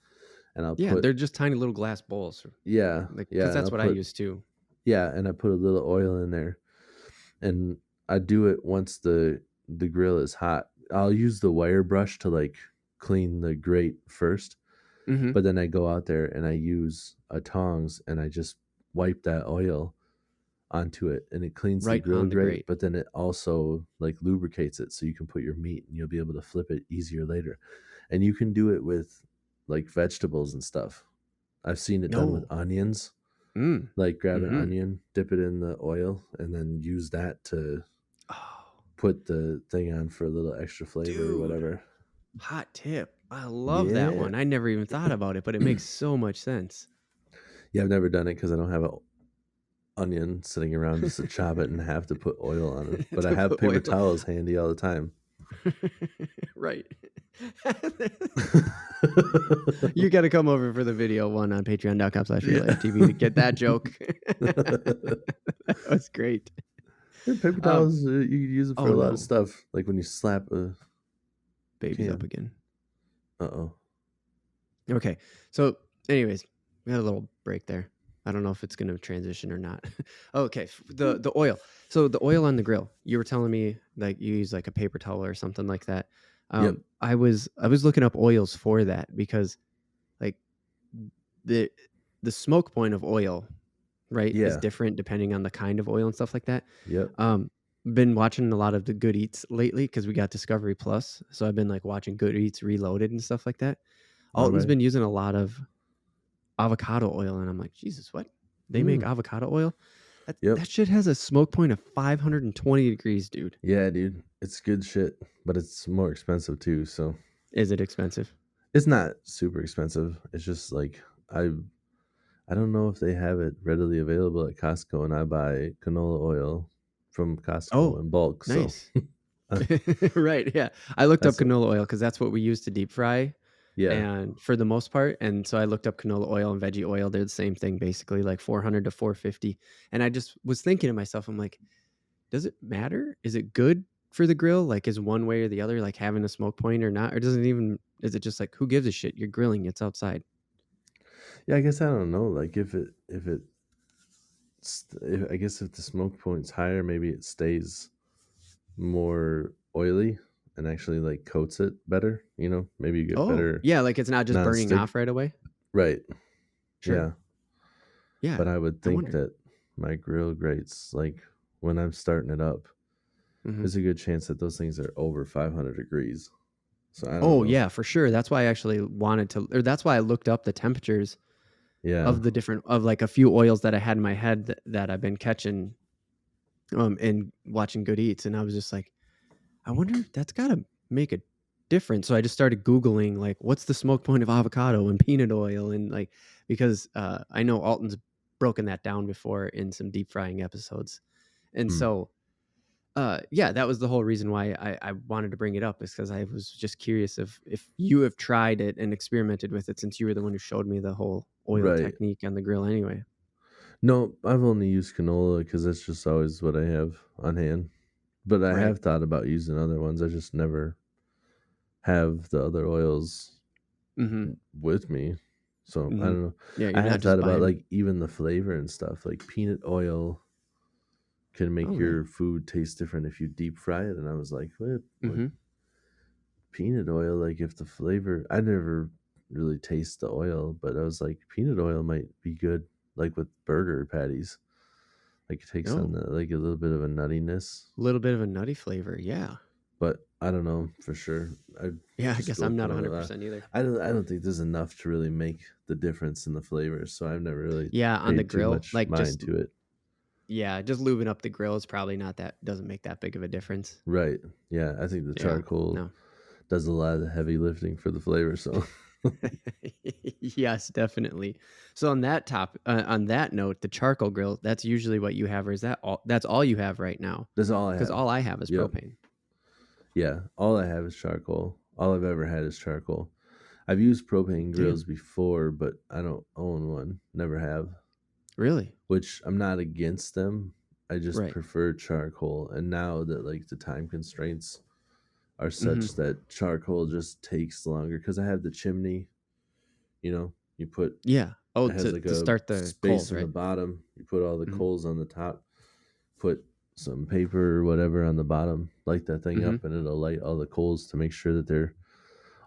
and I'll Yeah, put they're just tiny little glass bowls, yeah, like because yeah, and that's I'll what I put use too. yeah, and I put a little oil in there, and I do it once the grill is hot. I'll use the wire brush to like clean the grate first, Mm-hmm. but then I go out there and I use a tongs and I just wipe that oil onto it and it cleans the Right grill on the grate, grate. but then it also like lubricates it so you can put your meat and you'll be able to flip it easier later. And you can do it with like vegetables and stuff. I've seen it done with No. onions. Mm. Like grab an Mm-hmm. onion, dip it in the oil, and then use that to Oh, put the thing on for a little extra flavor or dude. whatever. Hot tip. I love that Yeah. one. I never even thought about it, but it makes so much sense. Yeah, I've never done it because I don't have an onion sitting around just to chop it in half to put oil on it. But I To have put paper oil. towels handy all the time. Right. You got to come over for the video one on patreon.com/realiftv to get that joke. That was great. Yeah, paper Um, towels, you can use it for oh a lot of no, stuff. Like when you slap a baby's up can. again. Uh oh. Okay. So, anyways, we had a little break there. I don't know if it's going to transition or not. Okay, the oil. So the oil on the grill. You were telling me like you use like a paper towel or something like that. Yep. I was looking up oils for that because like the the smoke point of oil, right, is Yeah. different depending on the kind of oil and stuff like that. Yep. Been watching a lot of the Good Eats lately because we got Discovery Plus, so I've been like watching Good Eats Reloaded and stuff like that. All Alton's right. been using a lot of avocado oil, and I'm like, Jesus, what? They make Mm. avocado oil? That Yep. that shit has a smoke point of 520 degrees, dude. Yeah, dude. It's good shit, but it's more expensive too. So Is it expensive? it's not super expensive. It's just like I don't know if they have it readily available at Costco, and I buy canola oil from Costco Oh, in bulk. So nice. Right, yeah. I looked up that's canola oil because that's what we use to deep fry, yeah, and for the most part. And so I looked up canola oil and veggie oil. They're the same thing, basically, like 400 to 450. And I just was thinking to myself, I'm like, does it matter? Is it good for the grill? Like, is one way or the other, like having a smoke point or not? Or does it even, is it just like, who gives a shit? You're grilling, it's outside. yeah. I guess I don't know. Like if I guess if the smoke point's higher, maybe it stays more oily and actually like coats it better. Maybe you get Oh, better yeah. Like it's not just burning non-stick. off right away. Right. Sure. Yeah. Yeah. but I would I think wonder. that my grill grates, like when I'm starting it up, Hmm. there's a good chance that those things are over 500 degrees. So I don't Oh know. yeah, for sure. That's why I actually wanted to, or that's why I looked up the temperatures Yeah. of the different, of like a few oils that I had in my head that I've been catching and watching Good Eats, and I was just like, I wonder if that's got to make a difference. So I just started Googling like, what's the smoke point of avocado and peanut oil, and like, because I know Alton's broken that down before in some deep frying episodes, and Hmm. so yeah, that was the whole reason why I wanted to bring it up, is because I was just curious if you have tried it and experimented with it, since you were the one who showed me the whole oil Right. technique on the grill anyway. No, I've only used canola because that's just always what I have on hand. But I Right. have thought about using other ones. I just never have the other oils Mm-hmm. with me. So I Mm-hmm. don't know. Yeah, I you're not have thought just about buying them. like even the flavor and stuff. Like peanut oil can Oh, make really? your food taste different if you deep fry it. And I was like, what? Like Mm-hmm. peanut oil? Like if the flavor, I never really taste the oil, but I was like, peanut oil might be good, like with burger patties. Like it takes on Oh, the like a little bit of a nuttiness, a little bit of a nutty flavor. Yeah. but I don't know for sure. I Yeah, I just guess go I'm with not canola. 100% either. I don't think there's enough to really make the difference in the flavors, so I've never really Yeah, on the paid too grill, much like mind just to it. yeah, just lubing up the grill is probably not that, doesn't make that big of a difference. Right? Yeah, I think the Yeah. charcoal No. does a lot of the heavy lifting for the flavor. So Yes, definitely. So on that note, the charcoal grill, that's usually what you have, or is that all? That's all you have right now? that's all I Because have. all I have is Yep. propane. Yeah, all I have is charcoal. All I've ever had is charcoal. I've used propane Damn. grills before, but I don't own one. Never have. Really? Which I'm not against them. I just Right. prefer charcoal. And now that like the time constraints are Mm-hmm. such that charcoal just takes longer because I have the chimney, you put Yeah. Oh, it has like to a start the space coals, in the right? bottom. You put all the Mm-hmm. coals on the top, put some paper or whatever on the bottom, light that thing Mm-hmm. up, and it'll light all the coals to make sure that they're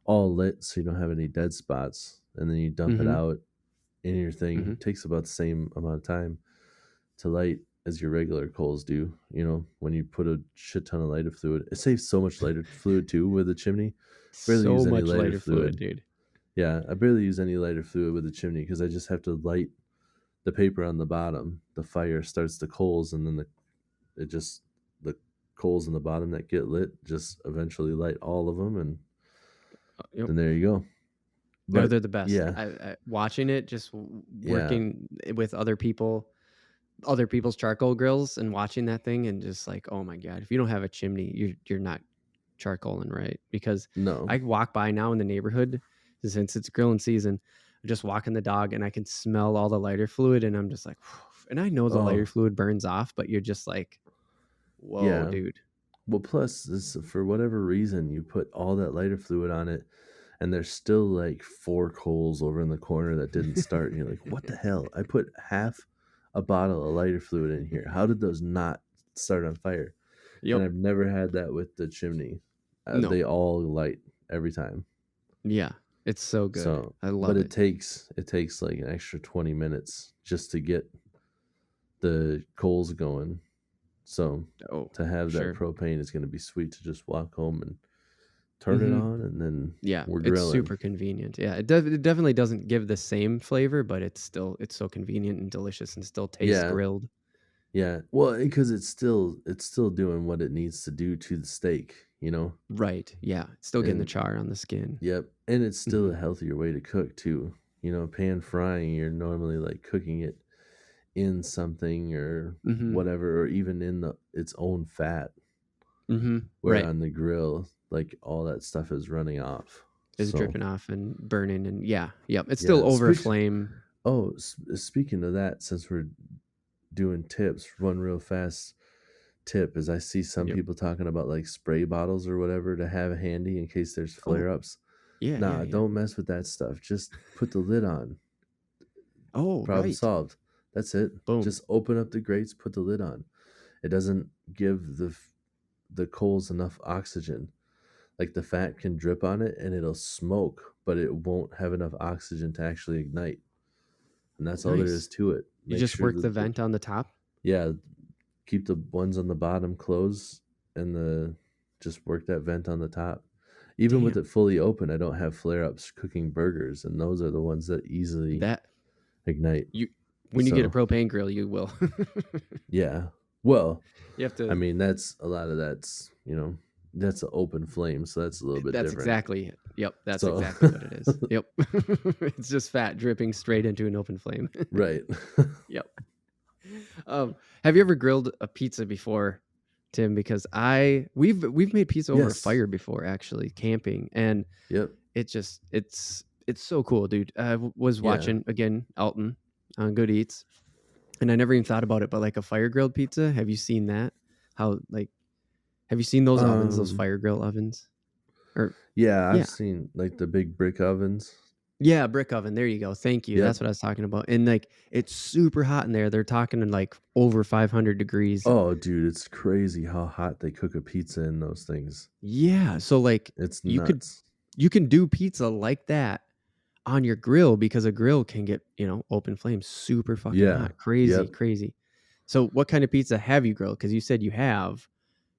all lit so you don't have any dead spots. And then you dump it Mm-hmm. out in your thing. Mm-hmm. It takes about the same amount of time to light as your regular coals do. When you put a shit ton of lighter fluid, it saves so much lighter fluid too with the chimney. Barely So use any much lighter lighter fluid, fluid. dude. Yeah, I barely use any lighter fluid with the chimney because I just have to light the paper on the bottom. The fire starts the coals, and then the coals on the bottom that get lit just eventually light all of them, and Yep. then there you go. They're But the best. yeah, I watching it, just yeah, working with other people, other people's charcoal grills, and watching that thing, and just like, oh my god, if you don't have a chimney, you're not charcoaling right. Because no, I walk by now in the neighborhood, since it's grilling season, I'm just walking the dog, and I can smell all the lighter fluid, and I'm just like, and I know the lighter oh fluid burns off, but you're just like, whoa, yeah. dude. Well, plus, for whatever reason, you put all that lighter fluid on it, and there's still like four coals over in the corner that didn't start. And you're like, what the hell? I put half a bottle of lighter fluid in here. How did those not start on fire? And Yep. I've never had that with the chimney. No. They all light every time. Yeah. It's so good. So, I but love it it. takes like an extra 20 minutes just to get the coals going. So, Oh, to have that sure. propane is going to be sweet to just walk home and turn it Hmm. on, and then Yeah, we're it's grilling. super convenient. Yeah, it definitely doesn't give the same flavor, but it's so convenient and delicious, and still tastes Yeah, grilled. yeah. Well, because it's still doing what it needs to do to the steak. Right. Yeah. Still getting the And char on the skin. yep, and it's still Hmm. a healthier way to cook too. Pan frying, you're normally like cooking it in something or Hmm. whatever, or even in its own fat. Hmm. Where Right. on the grill, like all that stuff is running off. Is So dripping off and burning, and yeah. Yep. It's still yeah. over a flame. Speaking of that, since we're doing tips, one real fast tip is I see some Yep. people talking about like spray bottles or whatever to have handy in case there's Oh, flare ups. yeah, yeah, Nah, yeah. don't mess with that stuff. Just put the lid on. Oh, Problem right. solved. That's it. Boom. Just open up the grates, put the lid on. It doesn't give the coals enough oxygen. Like the fat can drip on it and it'll smoke, but it won't have enough oxygen to actually ignite. and that's all there is Nice. to it. You Make just sure work that the vent on the top? yeah, keep the ones on the bottom closed, and just work that vent on the top. Even with Damn. it fully open, I don't have flare ups cooking burgers, and those are the ones that easily That ignite. you when you get a So propane grill, you will. yeah, well, You have I to. mean that's a lot of that's an open flame, so that's a little bit That's different. exactly it. Yep, that's So exactly what it is. Yep. It's just fat dripping straight into an open flame. right, Yep. Have you ever grilled a pizza before, Tim? Because we've made pizza over a yes, fire before, actually, camping, and yep, it's so cool, dude. Was yeah. watching again Elton on Good Eats, and I never even thought about it, but like a fire grilled pizza, have you seen that? How like have you seen those ovens, those Um, fire grill ovens? Or yeah, I've yeah. seen like the big brick ovens. Yeah, brick oven. There you go. Thank you. Yep. That's what I was talking about. And like it's super hot in there. They're talking in like over 500 degrees. Oh, dude, it's crazy how hot they cook a pizza in those things. Yeah. So like It's you could nuts. you can do pizza like that on your grill because a grill can get, open flames super fucking Yeah. hot. Crazy, Yep. crazy. So what kind of pizza have you grilled? Because you said you have,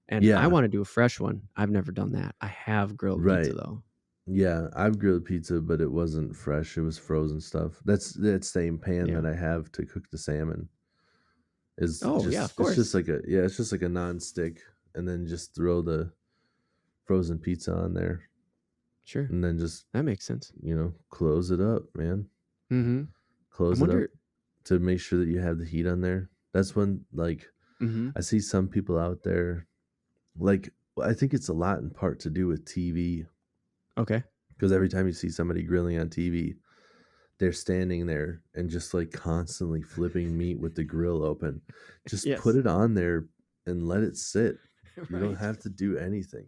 and I Yeah. want to do a fresh one. I've never done that. I have grilled pizza Right. though. Yeah, I've grilled pizza, but it wasn't fresh. It was frozen stuff. That's that same pan Yeah. that I have to cook the salmon. Is Oh yeah, of just it's just course. like a yeah, it's just like a non-stick, and then just throw the frozen pizza on there, Sure. and then just That makes sense. close it up, man. Mm-hmm. I Close it up wonder. to make sure that you have the heat on there. That's when like Mm-hmm. I see some people out there like I think it's a lot in part to do with TV, Okay. because every time you see somebody grilling on TV, they're standing there and just like constantly flipping meat with the grill open. Just put Yes. it on there and let it sit. You don't Right. have to do anything.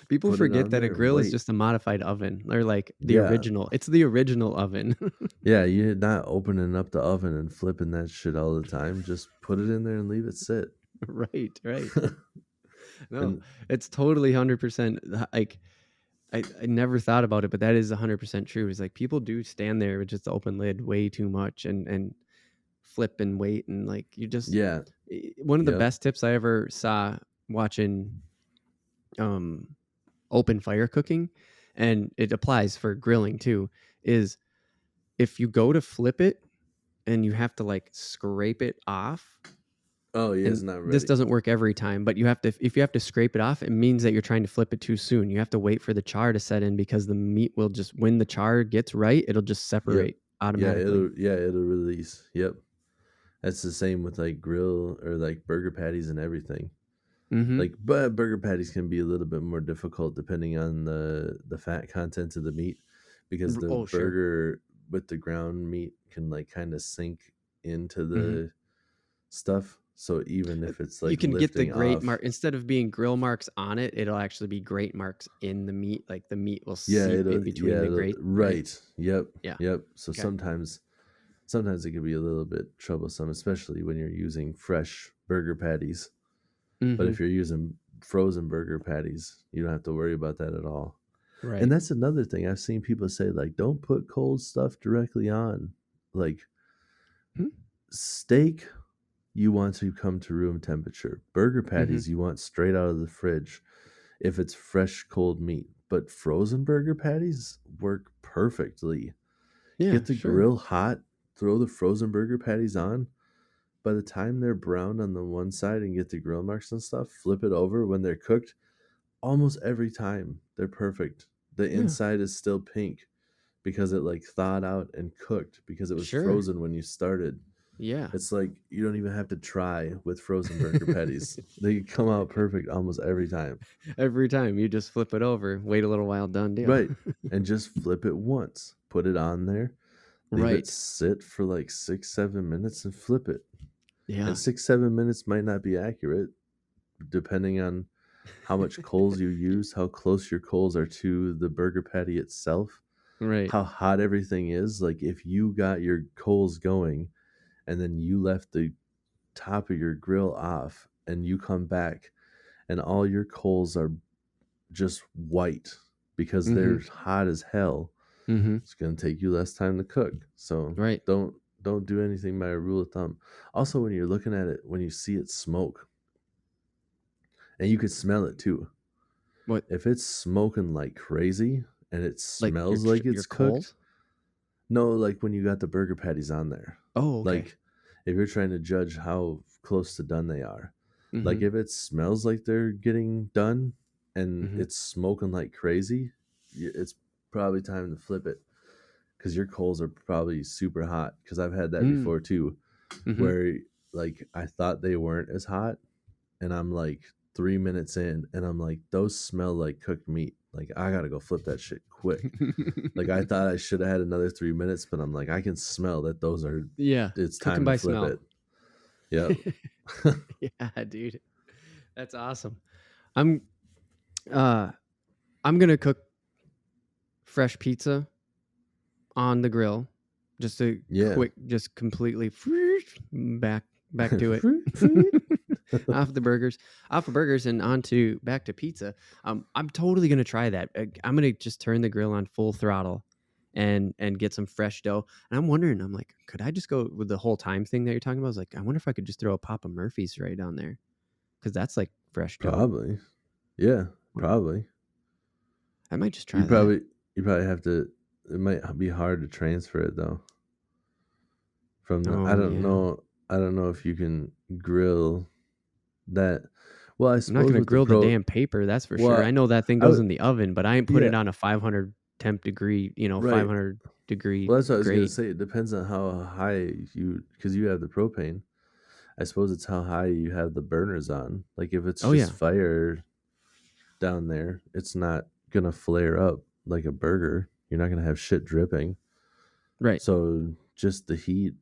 People Put it forget on that a there and grill is wait. just a modified oven. Or like the Yeah. original. It's the original oven. Yeah, you're not opening up the oven and flipping that shit all the time. Just put it in there and leave it sit. Right, right. No, And it's totally 100% like I never thought about it, but that is 100% true. It's like people do stand there with just the open lid way too much and flip and wait and like you just yeah, one of the yep. best tips I ever saw watching um open fire cooking, and it applies for grilling too, is if you go to flip it and you have to like scrape it off, Oh, yeah, it's and not this ready. doesn't work every time, but if you have to scrape it off, it means that you're trying to flip it too soon. You have to wait for the char to set in because the meat will just, when the char gets right, it'll just Yep. separate automatically. It'll release. Yep. That's the same with like grill or like burger patties and everything. Mm-hmm. But burger patties can be a little bit more difficult depending on the fat content of the meat, because the Oh, sure. burger with the ground meat can like kind of sink into Mm-hmm. the stuff. So even if it's You like can get the lifting grate off, mark instead of being grill marks on it. It'll actually be grate marks in the meat. Like the meat will seep in between the grate, right? right. Yep. Yeah. Yep. So Okay. sometimes it can be a little bit troublesome, especially when you're using fresh burger patties. But Mm-hmm. if you're using frozen burger patties, you don't have to worry about that at all. And Right. that's another thing I've seen people say, like, don't put cold stuff directly on. Like Hmm? steak, you want to come to room temperature. Burger Mm-hmm. patties, you want straight out of the fridge if it's fresh, cold meat. But frozen burger patties work perfectly. Yeah, Get the sure. grill hot, throw the frozen burger patties on. By the time they're brown on the one side and get the grill marks and stuff, flip it over when they're cooked. Almost every time they're perfect. The Yeah, inside is still pink because it like thawed out and cooked because it was sure. frozen when you started. Yeah. It's like you don't even have to try with frozen burger patties. They come out perfect almost every time. Every time you just flip it over, wait a little while, done deal. Right. And just flip it once. Put it on there. Leave it Right. sit for like 6, 7 minutes and flip it. Yeah. And 6, 7 minutes might not be accurate depending on how much coals you use, how close your coals are to the burger patty itself, Right. how hot everything is. Like if you got your coals going and then you left the top of your grill off and you come back and all your coals are just white because Mm-hmm. they're hot as hell, Mm-hmm. it's going to take you less time to cook. So Right. don't don't do anything by a rule of thumb. Also, when you're looking at it, when you see it smoke, and you can smell it too. What, If it's smoking like crazy and it like smells like your it's cooked, coals? no, like when you got the burger patties on there. Oh, okay. Like if you're trying to judge how close to done they are. Like Mm-hmm. if it smells like they're getting done and Mm-hmm. it's smoking like crazy, it's probably time to flip it because your coals are probably super hot. Because I've had that Mm. before too, Mm-hmm. where like I thought they weren't as hot, and I'm like 3 minutes in, and I'm like, those smell like cooked meat. Like I gotta go flip that shit quick. Like I thought I should have had another 3 minutes, but I'm like, I can smell that those are. Yeah. It's Cooking time to by flip smell. it. Yep. Yeah, dude. That's awesome. I'm uh I'm gonna cook fresh pizza on the grill. Just a Yeah. quick, just completely back to it. off the burgers and onto back to pizza. I'm totally gonna try that. I'm gonna just turn the grill on full throttle and get some fresh dough. And I'm wondering, I'm like, could I just go with the whole time thing that you're talking about? I was like, I wonder if I could just throw a Papa Murphy's right on there because that's like fresh dough. Probably. Yeah. Probably. I might just try You that. probably. You probably have to. It might be hard to transfer it though. From the. I Oh don't yeah. know. I don't know if you can grill that. Well, I I'm not suppose gonna with the grill the pro. damn paper, that's for sure. I Well, know that thing I goes would. in the oven, but I ain't put Yeah. it on a 500 temp degree, Right. 500 degree Well, that's what I was gonna grate. say. It depends on how high because you have the propane. I suppose it's how high you have the burners on. Like if it's Oh just yeah, fire down there, it's not gonna flare up like a burger. You're not gonna have shit dripping. right. So just the heat,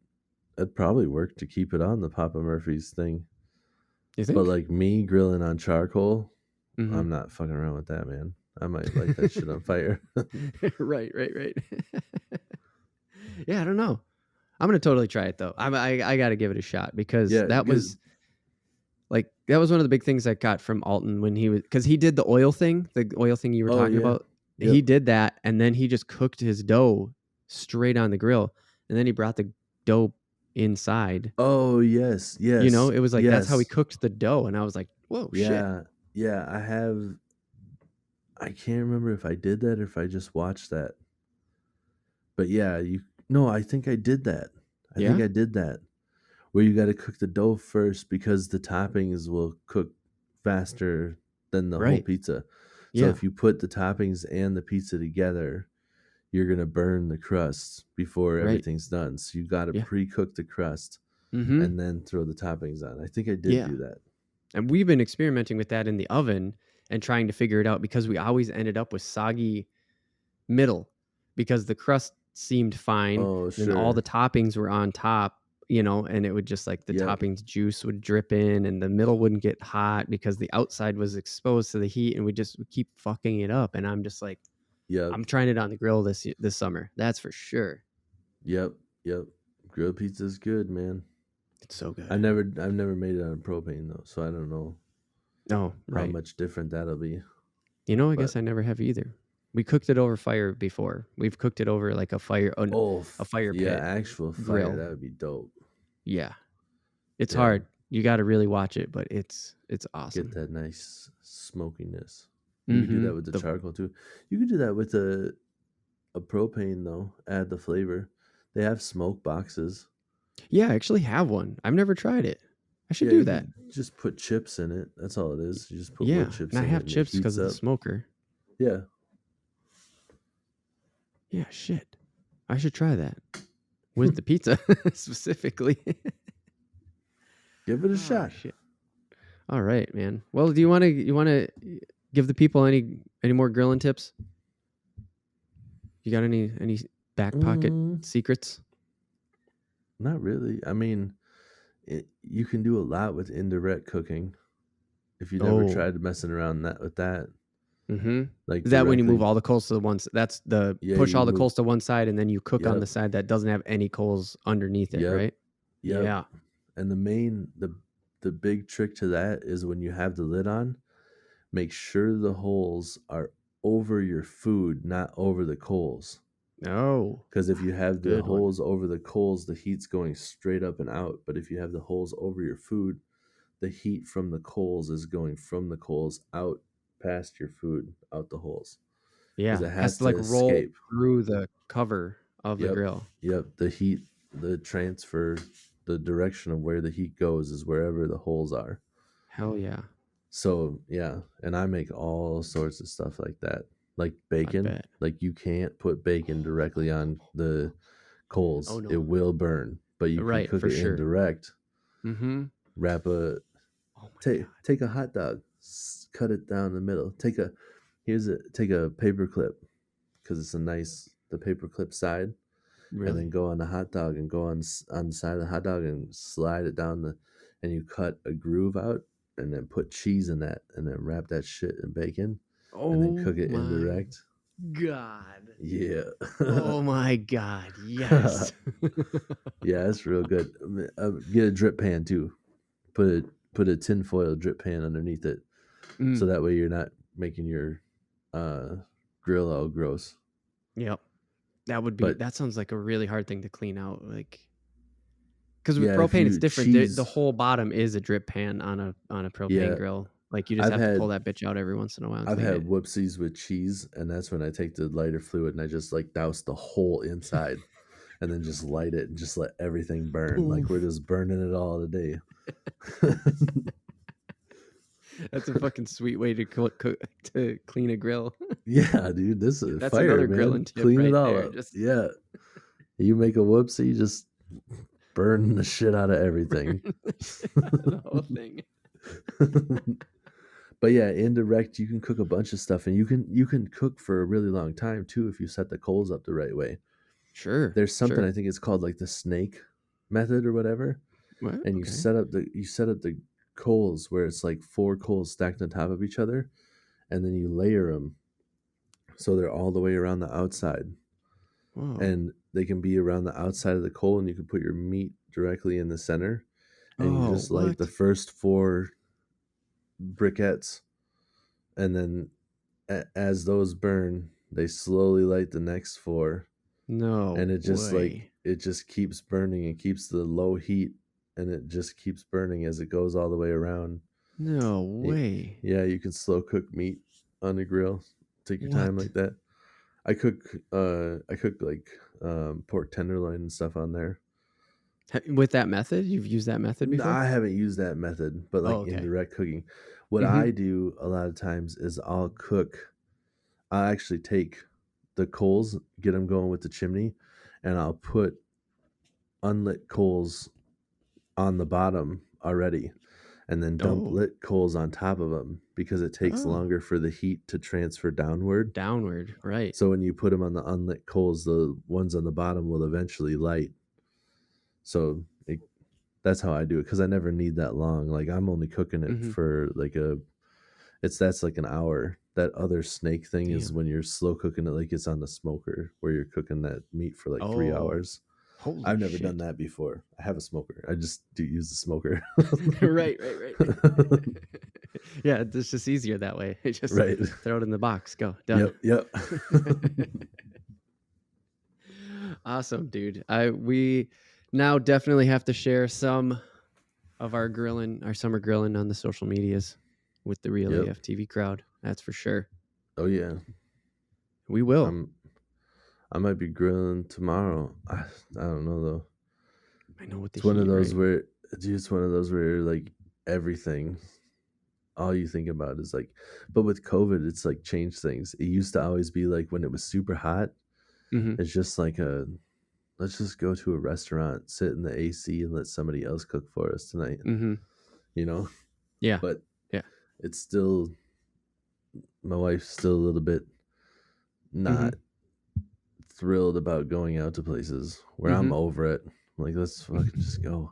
it'd probably work to keep it on the Papa Murphy's thing. You But think? like me grilling on charcoal, Mm-hmm. I'm not fucking around with that, man. I might light that shit on fire. Right. Yeah, I don't know. I'm gonna totally try it though. I got to give it a shot because Yeah, because that was one of the big things I got from Alton when he was because he did the oil thing you were oh talking yeah, about. yep. He did that and then he just cooked his dough straight on the grill and then he brought the dough inside. Oh yes, yes, It was like that's how he yes. cooked the dough and I was like, whoa, shit. Yeah, yeah. I can't remember if I did that or if I just watched that. But yeah, you. No, I think I did that. I think Yeah, I did that. Where you got to cook the dough first because the toppings will cook faster than the whole right. pizza. So Yeah, if you put the toppings and the pizza together, you're gonna burn the crust before right. everything's done. So you got to Yeah. pre-cook the crust Mm-hmm. and then throw the toppings on. I think I did Yeah. do that. And we've been experimenting with that in the oven and trying to figure it out because we always ended up with soggy middle because the crust seemed fine. Oh Then all the sure. toppings were on top, and it would just like the Yep. toppings juice would drip in and the middle wouldn't get hot because the outside was exposed to the heat and we just would keep fucking it up. And I'm just like, Yep. I'm trying it on the grill this summer. That's for sure. Yep. Yep. Grilled pizza's good, man. It's so I good. never I've never made it on propane though, so I don't know Oh, how right. much different that'll be. I But guess I never have either. We cooked it over fire before. We've cooked it over like a fire yeah, pit actual fire, grill. that would be dope. Yeah. It's Yeah, hard. You got to really watch it, but it's get awesome. that nice smokiness. You could do Mm-hmm. that with the charcoal too. You could do that with a propane though. Add the flavor. They have smoke boxes. Yeah, I actually have one. I've never tried it. I should Yeah, do you that. could just put chips in it. That's all it is. You just put wood Yeah, chips and I in it have and it chips because heats of the up. smoker. Yeah, Yeah, shit. I should try that with the pizza specifically. give it a Oh shot. shit. All right, man. Well, do you want to give the people any more grilling tips? You got any back pocket Mm, secrets? not really. I mean, you can do a lot with indirect cooking if you never Oh, tried messing around that with that. mm-hmm. Like Is that when you move directly, all the coals to that's the yeah, push you all the move. coals to one side and then you cook on Yep, the side that doesn't have any coals underneath it, yep, right? yep. Yeah. And the big trick to that is when you have the lid on, make sure the holes are over your food, not over the coals. Oh, Because if you have the good one. holes over the coals, the heat's going straight up and out. But if you have the holes over your food, the heat from the coals is going from the coals out past your food, out the holes. Because Yeah, it has has to to like roll escape. through the cover of the Yep. grill. Yep. The heat, the transfer, the direction of where the heat goes is wherever the holes are. Hell yeah, So yeah, and I make all sorts of stuff like that. Like I bacon. bet. Like you can't put bacon directly on the Oh coals. It no, will burn. But you can right, cook for it sure. indirect. Mm-hmm. Wrap a Oh my god, take a hot dog, cut it down the middle. Take a paper clip because it's a nice the paper clip side, and then really? go on the hot dog and go on the side of the hot dog and slide it down and you cut a groove out and then put cheese in that and then wrap that shit in bacon and then Oh cook it my indirect. god. Yeah. Oh my god. Yes. Yeah, it's real good. Get a drip pan too. Put a tinfoil drip pan underneath it, so Mm, that way you're not making your uh, grill all gross. yep. But That sounds like a really hard thing to clean out. Like, because with yeah, if propane, it's you different. The cheese, whole bottom is a drip pan on a propane yeah, grill. Like, you just I've have to pull had that bitch out every once in a while and I've clean had it. whoopsies with cheese, and that's when I take the lighter fluid and I just like douse the whole inside, and then just light it and just let everything burn. Like we're Poof. just burning it all today. That's a fucking sweet way to to clean a grill. Yeah, dude, this is That's fire, another man. grilling tip Clean it right all there. up. Just Yeah, you make a whoopsie, just burn the shit out of everything. burn the shit out of the whole thing. But yeah, indirect, you can cook a bunch of stuff, and you can cook for a really long time too if you set the coals up the right way. Sure, There's something sure. I think it's called like the snake method or whatever, What? and Okay. you set up the coals where it's like four coals stacked on top of each other, and then you layer them so they're all the way around the outside, Whoa. and they can be around the outside of the coal, and you can put your meat directly in the center, and you Oh, just light the what? first four briquettes, and then as those burn, they slowly light the next four, No and it just like way. it just keeps burning and keeps the low heat, and it just keeps burning as it goes all the way around. No Y- way. Yeah, you can slow cook meat on the grill. Take your time What? like that. I cook like pork tenderloin and stuff on there. With that method? You've used that method before? I haven't used that method, but Oh, like okay. indirect cooking. What Mm-hmm. I do a lot of times is I actually take the coals, get them going with the chimney, and I'll put unlit coals on the bottom already, and then dump Oh. lit coals on top of them because it takes Oh. longer for the heat to transfer downward. Downward. Right. So when you put them on the unlit coals, the ones on the bottom will eventually light. So that's how I do it because I never need that long. Like I'm only cooking it Mm-hmm. for like that's like an hour. That other snake thing is Damn. when you're slow cooking it like it's on the smoker where you're cooking that meat for like 3 Oh. hours. Holy I've never done shit. that before. I have a smoker. I just do use the smoker. Right, right, right. Yeah, it's just easier that way. Just Right. throw it in the box. Go. Done. Yep. Yep. Awesome, dude. We now definitely have to share some of our summer grilling on the social medias with the Real Yep. AF TV crowd. That's for sure. Oh yeah. We will. I might be grilling tomorrow. I don't know though. I know, with the It's one of heat, those right? where dude, it's one of those where like everything, all you think about is like, but with COVID, it's like changed things. It used to always be like when it was super hot, Mm-hmm. it's just like let's just go to a restaurant, sit in the AC, and let somebody else cook for us tonight. Mm-hmm. You know, Yeah. but Yeah. it's still my wife's still a little bit Mm-hmm. not thrilled about going out to places where Mm-hmm. I'm over it. I'm like, let's fucking just go.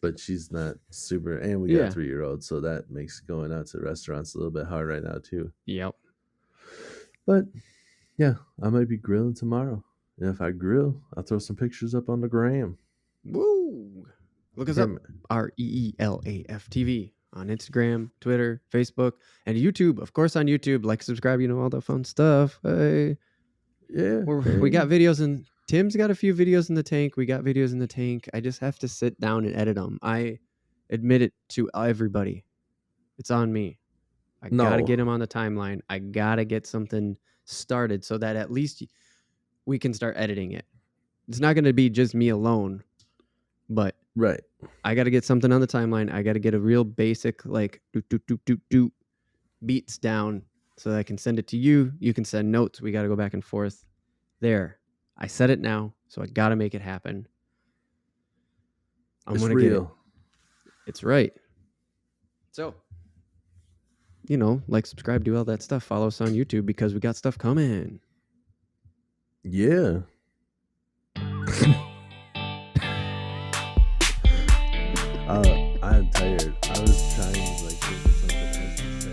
But she's not super, and we got a Yeah. 3-year-old, so that makes going out to restaurants a little bit hard right now too. Yep. But yeah, I might be grilling tomorrow. And if I grill, I'll throw some pictures up on the gram. Woo! Look us Yeah, up. REELAF TV on Instagram, Twitter, Facebook, and YouTube. Of course, on YouTube. Like, subscribe, all the fun stuff. Hey. Yeah, We got videos in. Tim's got a few videos in the tank. We got videos in the tank. I just have to sit down and edit them. I admit it to everybody. It's on me. I gotta no, get them on the timeline. I gotta get something started so that at least we can start editing it. It's not gonna be just me alone, but right. I gotta get something on the timeline. I gotta get a real basic like do beats down so that I can send it to you. You can send notes. We gotta go back and forth. There. I said it now, so I gotta make it happen. I'm It's gonna get it. real. It's right. So, like, subscribe, do all that stuff. Follow us on YouTube because we got stuff coming. Yeah. I'm tired. I was trying to like think of something else to say.